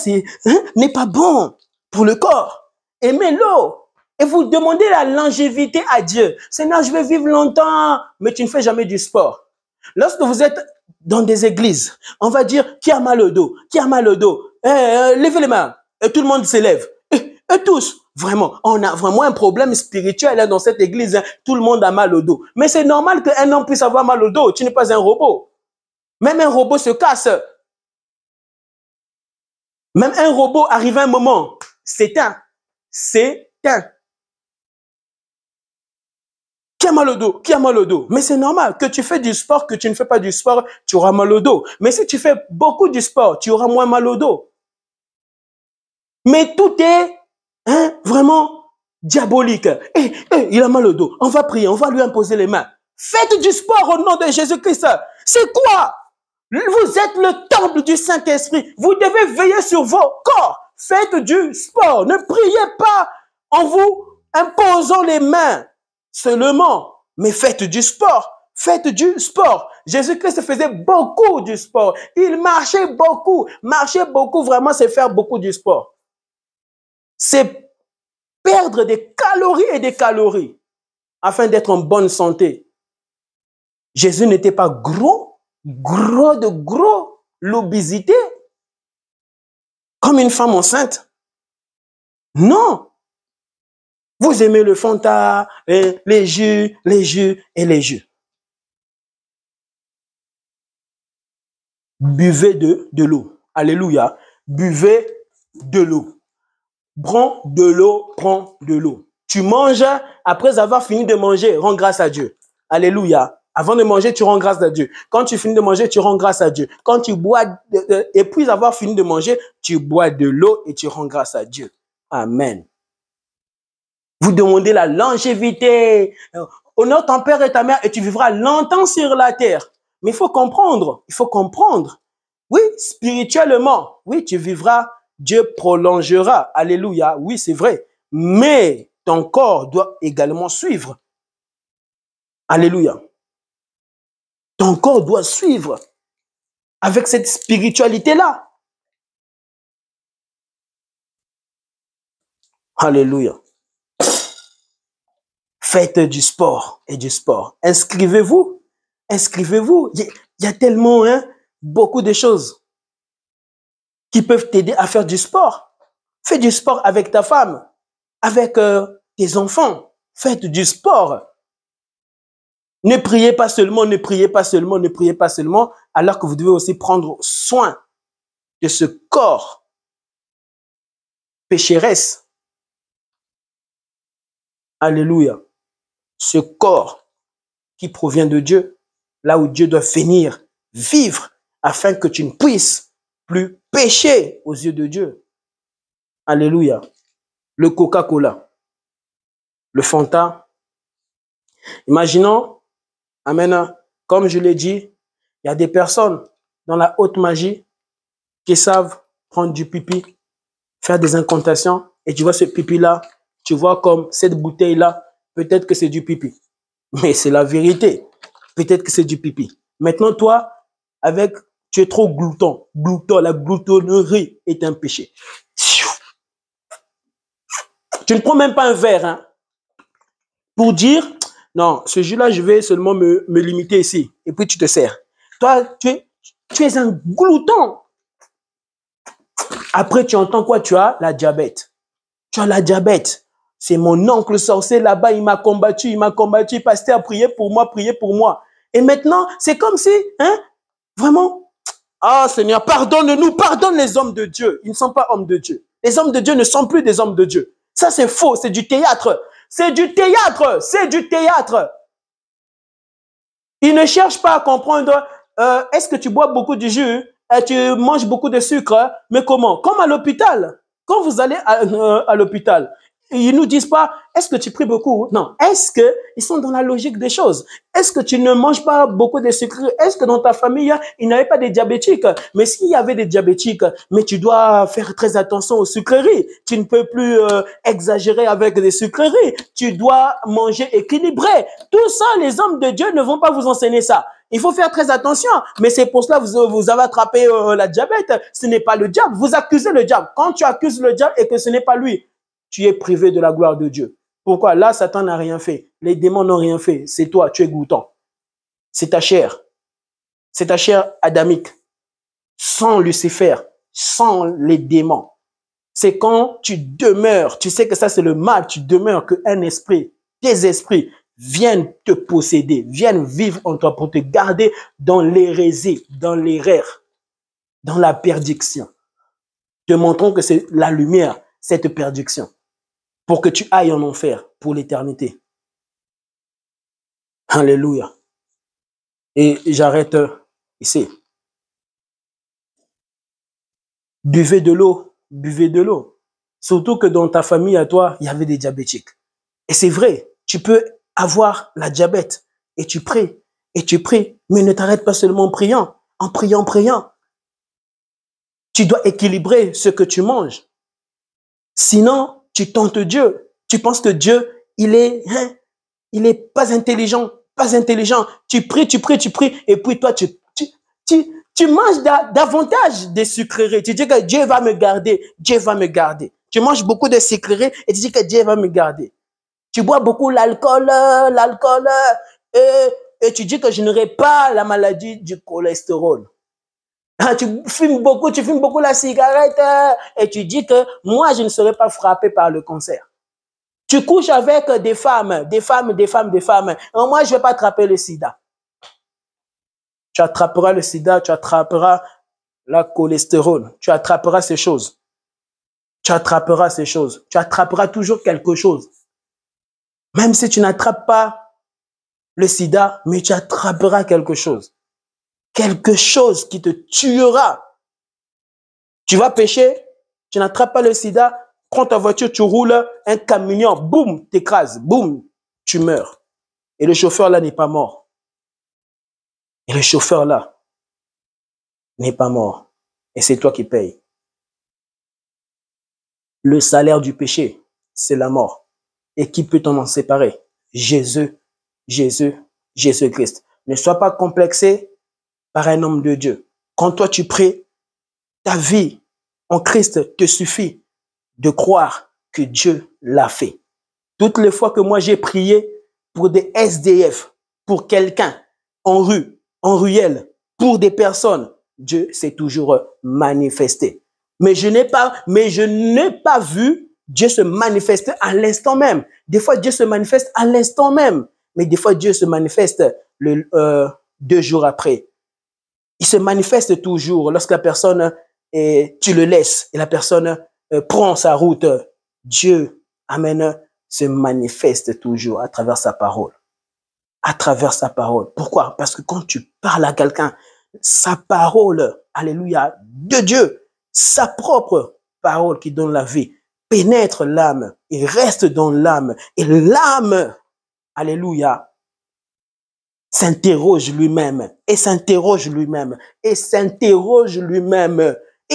S1: n'est pas bon pour le corps. Aimez l'eau. Et vous demandez la longévité à Dieu. Seigneur, je vais vivre longtemps, mais tu ne fais jamais du sport. Lorsque vous êtes dans des églises, on va dire, qui a mal au dos? Qui a mal au dos? Levez les mains. Et tout le monde s'élève. Et tous, vraiment, on a vraiment un problème spirituel dans cette église. Tout le monde a mal au dos. Mais c'est normal qu'un homme puisse avoir mal au dos. Tu n'es pas un robot. Même un robot se casse. Même un robot arrive à un moment, s'éteint. Qui a mal au dos? Qui a mal au dos? Mais c'est normal. Que tu fais du sport, que tu ne fais pas du sport, tu auras mal au dos. Mais si tu fais beaucoup du sport, tu auras moins mal au dos. Mais tout est vraiment diabolique. Il a mal au dos. On va prier, on va lui imposer les mains. Faites du sport au nom de Jésus-Christ. C'est quoi? Vous êtes le temple du Saint-Esprit. Vous devez veiller sur vos corps. Faites du sport. Ne priez pas en vous imposant les mains seulement, mais faites du sport. Faites du sport. Jésus-Christ faisait beaucoup du sport. Il marchait beaucoup. Marcher beaucoup, vraiment, c'est faire beaucoup du sport. C'est perdre des calories et des calories afin d'être en bonne santé. Jésus n'était pas gros, l'obésité, comme une femme enceinte. Non. Vous aimez le Fanta, les jus et les jus. Buvez de l'eau. Alléluia. Buvez de l'eau. Prends de l'eau, prends de l'eau. Tu manges, après avoir fini de manger, rends grâce à Dieu. Alléluia. Avant de manger, tu rends grâce à Dieu. Quand tu finis de manger, tu rends grâce à Dieu. Quand tu bois, et puis avoir fini de manger, tu bois de l'eau et tu rends grâce à Dieu. Amen. Vous demandez la longévité. Honore ton père et ta mère et tu vivras longtemps sur la terre. Mais il faut comprendre. Oui, spirituellement, oui, tu vivras. Dieu prolongera. Alléluia. Oui, c'est vrai. Mais ton corps doit également suivre. Alléluia. Ton corps doit suivre avec cette spiritualité-là. Alléluia. Faites du sport et du sport. Inscrivez-vous. Inscrivez-vous. Il y a tellement beaucoup de choses qui peuvent t'aider à faire du sport. Fais du sport avec ta femme, avec tes enfants. Faites du sport. Ne priez pas seulement, alors que vous devez aussi prendre soin de ce corps pécheresse. Alléluia. Ce corps qui provient de Dieu, là où Dieu doit venir vivre, afin que tu ne puisses plus pécher aux yeux de Dieu. Alléluia. Le Coca-Cola, le Fanta. Imaginons, amen, comme je l'ai dit, il y a des personnes dans la haute magie qui savent prendre du pipi, faire des incantations, et tu vois ce pipi-là, tu vois comme cette bouteille-là, peut-être que c'est du pipi. Mais c'est la vérité. Peut-être que c'est du pipi. Maintenant, toi, tu es trop glouton. La gloutonnerie est un péché. Tu ne prends même pas un verre pour dire, non, ce jus-là, je vais seulement me limiter ici. Et puis, tu te sers. Toi, tu es un glouton. Après, tu entends quoi? Tu as la diabète. Tu as la diabète. C'est mon oncle sorcier là-bas, il m'a combattu, pasteur, priez pour moi. Et maintenant, c'est comme si, vraiment, ah Seigneur, pardonne-nous, pardonne les hommes de Dieu. Ils ne sont pas hommes de Dieu. Les hommes de Dieu ne sont plus des hommes de Dieu. Ça, c'est faux, c'est du théâtre. C'est du théâtre, c'est du théâtre. Ils ne cherchent pas à comprendre, est-ce que tu bois beaucoup de jus, tu manges beaucoup de sucre, mais comment? Comme à l'hôpital. Quand vous allez à l'hôpital, ils nous disent pas, est-ce que tu pries beaucoup? Non. Est-ce que ils sont dans la logique des choses? Est-ce que tu ne manges pas beaucoup de sucre? Est-ce que dans ta famille, il n'y avait pas des diabétiques? Mais s'il y avait des diabétiques, mais tu dois faire très attention aux sucreries. Tu ne peux plus exagérer avec des sucreries. Tu dois manger équilibré. Tout ça, les hommes de Dieu ne vont pas vous enseigner ça. Il faut faire très attention. Mais c'est pour cela que vous avez attrapé la diabète. Ce n'est pas le diable. Vous accusez le diable. Quand tu accuses le diable et que ce n'est pas lui, tu es privé de la gloire de Dieu. Pourquoi? Là, Satan n'a rien fait. Les démons n'ont rien fait. C'est toi, tu es glouton. C'est ta chair. C'est ta chair adamique. Sans Lucifer, sans les démons. C'est quand tu demeures, tu sais que ça c'est le mal, tu demeures, qu'un esprit, des esprits viennent te posséder, viennent vivre en toi pour te garder dans l'hérésie, dans l'erreur, dans la perdition. Te montrons que c'est la lumière, cette perdition, pour que tu ailles en enfer pour l'éternité. Alléluia. Et j'arrête ici. Buvez de l'eau, buvez de l'eau. Surtout que dans ta famille, à toi, il y avait des diabétiques. Et c'est vrai, tu peux avoir la diabète et tu pries, mais ne t'arrête pas seulement en priant, priant. Tu dois équilibrer ce que tu manges. Sinon, tu tentes Dieu. Tu penses que Dieu, il est pas intelligent, Tu pries, et puis toi, tu manges davantage de sucreries. Tu dis que Dieu va me garder, Tu manges beaucoup de sucreries et tu dis que Dieu va me garder. Tu bois beaucoup l'alcool, et tu dis que je n'aurai pas la maladie du cholestérol. Tu fumes beaucoup la cigarette, et tu dis que moi, je ne serai pas frappé par le cancer. Tu couches avec des femmes. Moi, je ne vais pas attraper le sida. Tu attraperas le sida, tu attraperas la cholestérol, tu attraperas ces choses. Tu attraperas toujours quelque chose. Même si tu n'attrapes pas le sida, mais tu attraperas quelque chose. Quelque chose qui te tuera. Tu vas pécher, tu n'attrapes pas le sida, prends ta voiture, tu roules, un camion, boum, t'écrase, boum, tu meurs. Et le chauffeur là n'est pas mort. Et c'est toi qui payes. Le salaire du péché, c'est la mort. Et qui peut t'en séparer? Jésus Christ. Ne sois pas complexé par un homme de Dieu. Quand toi tu pries, ta vie en Christ te suffit de croire que Dieu l'a fait. Toutes les fois que moi j'ai prié pour des SDF, pour quelqu'un en rue, en ruelle, pour des personnes, Dieu s'est toujours manifesté. Mais je n'ai pas vu Dieu se manifester à l'instant même. Des fois, Dieu se manifeste à l'instant même. Mais des fois, Dieu se manifeste 2 jours après. Il se manifeste toujours lorsque la personne, tu le laisses et la personne prend sa route. Dieu, amen, se manifeste toujours à travers sa parole. Pourquoi? Parce que quand tu parles à quelqu'un, sa parole, alléluia, de Dieu, sa propre parole qui donne la vie, pénètre l'âme, il reste dans l'âme. Et l'âme, alléluia, s'interroge lui-même. Et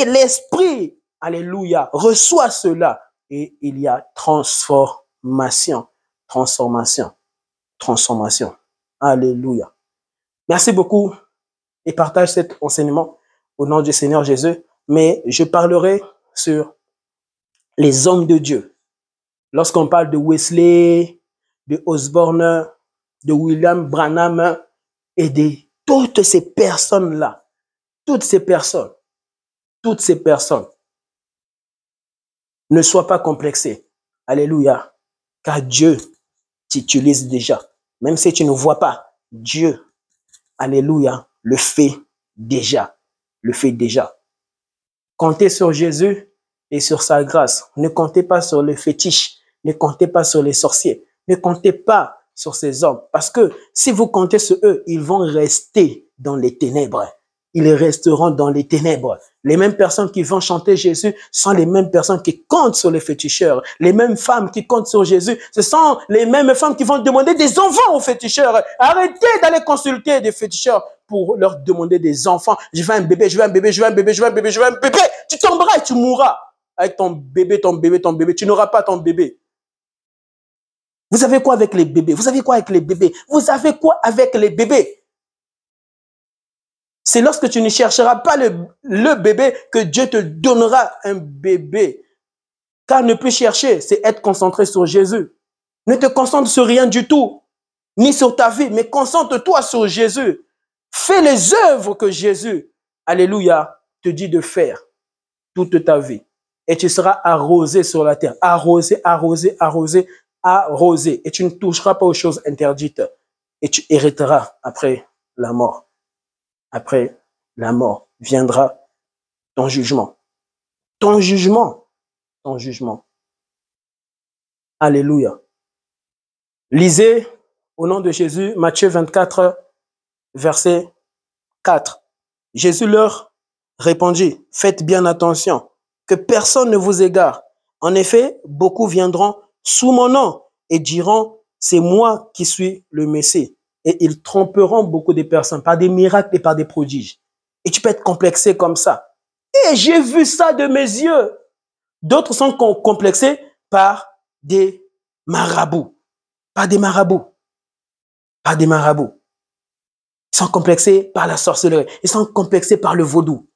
S1: l'esprit, alléluia, reçoit cela. Et il y a transformation. Alléluia. Merci beaucoup et partage cet enseignement au nom du Seigneur Jésus. Mais je parlerai sur les hommes de Dieu. Lorsqu'on parle de Wesley, de Osborne, de William Branham et de toutes ces personnes-là, toutes ces personnes, ne sois pas complexé. Alléluia. Car Dieu t'utilise déjà. Même si tu ne vois pas, Dieu, alléluia, le fait déjà. Comptez sur Jésus et sur sa grâce. Ne comptez pas sur les fétiches. Ne comptez pas sur les sorciers. Ne comptez pas sur ces hommes. Parce que si vous comptez sur eux, ils vont rester dans les ténèbres. Ils resteront dans les ténèbres. Les mêmes personnes qui vont chanter Jésus sont les mêmes personnes qui comptent sur les féticheurs. Les mêmes femmes qui comptent sur Jésus, ce sont les mêmes femmes qui vont demander des enfants aux féticheurs. Arrêtez d'aller consulter des féticheurs pour leur demander des enfants. Je veux un bébé. Tu tomberas et tu mourras avec ton bébé. Tu n'auras pas ton bébé. Vous avez quoi avec les bébés? C'est lorsque tu ne chercheras pas le bébé que Dieu te donnera un bébé. Car ne plus chercher, c'est être concentré sur Jésus. Ne te concentre sur rien du tout, ni sur ta vie, mais concentre-toi sur Jésus. Fais les œuvres que Jésus, alléluia, te dit de faire toute ta vie. Et tu seras arrosé sur la terre. Arrosé. Et tu ne toucheras pas aux choses interdites. Et tu hériteras après la mort. Après la mort viendra ton jugement. Alléluia. Lisez au nom de Jésus, Matthieu 24, verset 4. Jésus leur répondit, faites bien attention, que personne ne vous égare. En effet, beaucoup viendront sous mon nom et diront, c'est moi qui suis le Messie. Et ils tromperont beaucoup de personnes par des miracles et par des prodiges. Et tu peux être complexé comme ça. Et j'ai vu ça de mes yeux. D'autres sont complexés par des marabouts. Ils sont complexés par la sorcellerie. Ils sont complexés par le vaudou.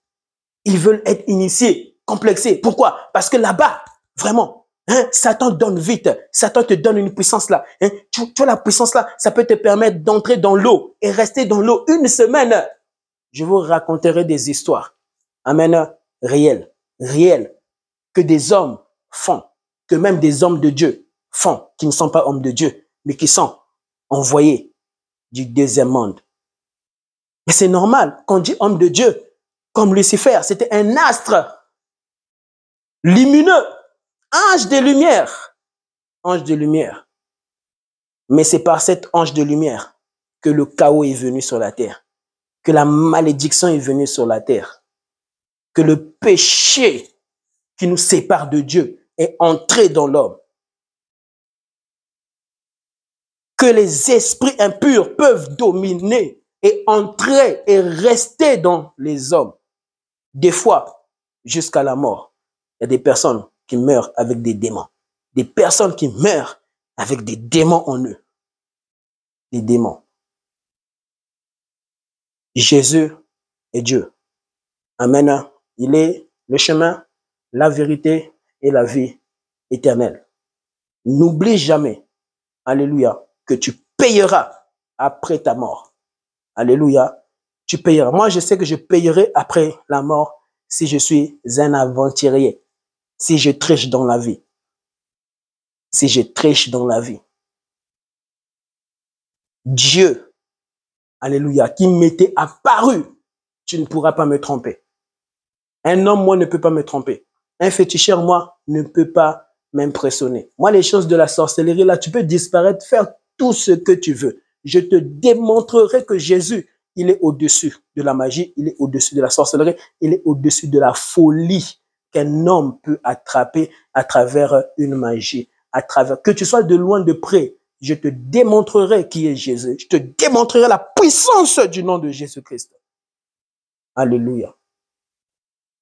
S1: Ils veulent être initiés, complexés. Pourquoi? Parce que là-bas, vraiment, Satan donne vite. Satan te donne une puissance là. Tu as la puissance là, ça peut te permettre d'entrer dans l'eau et rester dans l'eau 1 semaine. Je vous raconterai des histoires. Amen. Réelles. Que des hommes font. Que même des hommes de Dieu font, qui ne sont pas hommes de Dieu, mais qui sont envoyés du deuxième monde. Mais c'est normal, quand on dit homme de Dieu, comme Lucifer, c'était un astre lumineux, ange de lumière, ange de lumière. Mais c'est par cet ange de lumière que le chaos est venu sur la terre, que la malédiction est venue sur la terre, que le péché qui nous sépare de Dieu est entré dans l'homme, que les esprits impurs peuvent dominer et entrer et rester dans les hommes, des fois jusqu'à la mort. Il y a des personnes qui meurent avec des démons, des personnes qui meurent avec des démons en eux, des démons. Jésus est Dieu. Amen. Il est le chemin, la vérité et la vie éternelle. N'oublie jamais, alléluia, que tu payeras après ta mort. Alléluia, tu payeras. Moi, je sais que je payerai après la mort si je suis un aventurier, si je triche dans la vie. Si je triche dans la vie. Dieu, alléluia, qui m'était apparu, tu ne pourras pas me tromper. Un homme, moi, ne peut pas me tromper. Un féticheur, moi, ne peut pas m'impressionner. Moi, les choses de la sorcellerie, là, tu peux disparaître, faire tout ce que tu veux. Je te démontrerai que Jésus, il est au-dessus de la magie, il est au-dessus de la sorcellerie, il est au-dessus de la folie qu'un homme peut attraper à travers une magie, à travers, que tu sois de loin, de près, je te démontrerai qui est Jésus. Je te démontrerai la puissance du nom de Jésus-Christ. Alléluia.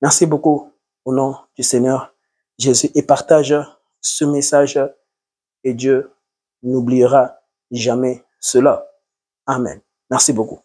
S1: Merci beaucoup au nom du Seigneur Jésus et partage ce message et Dieu n'oubliera jamais cela. Amen. Merci beaucoup.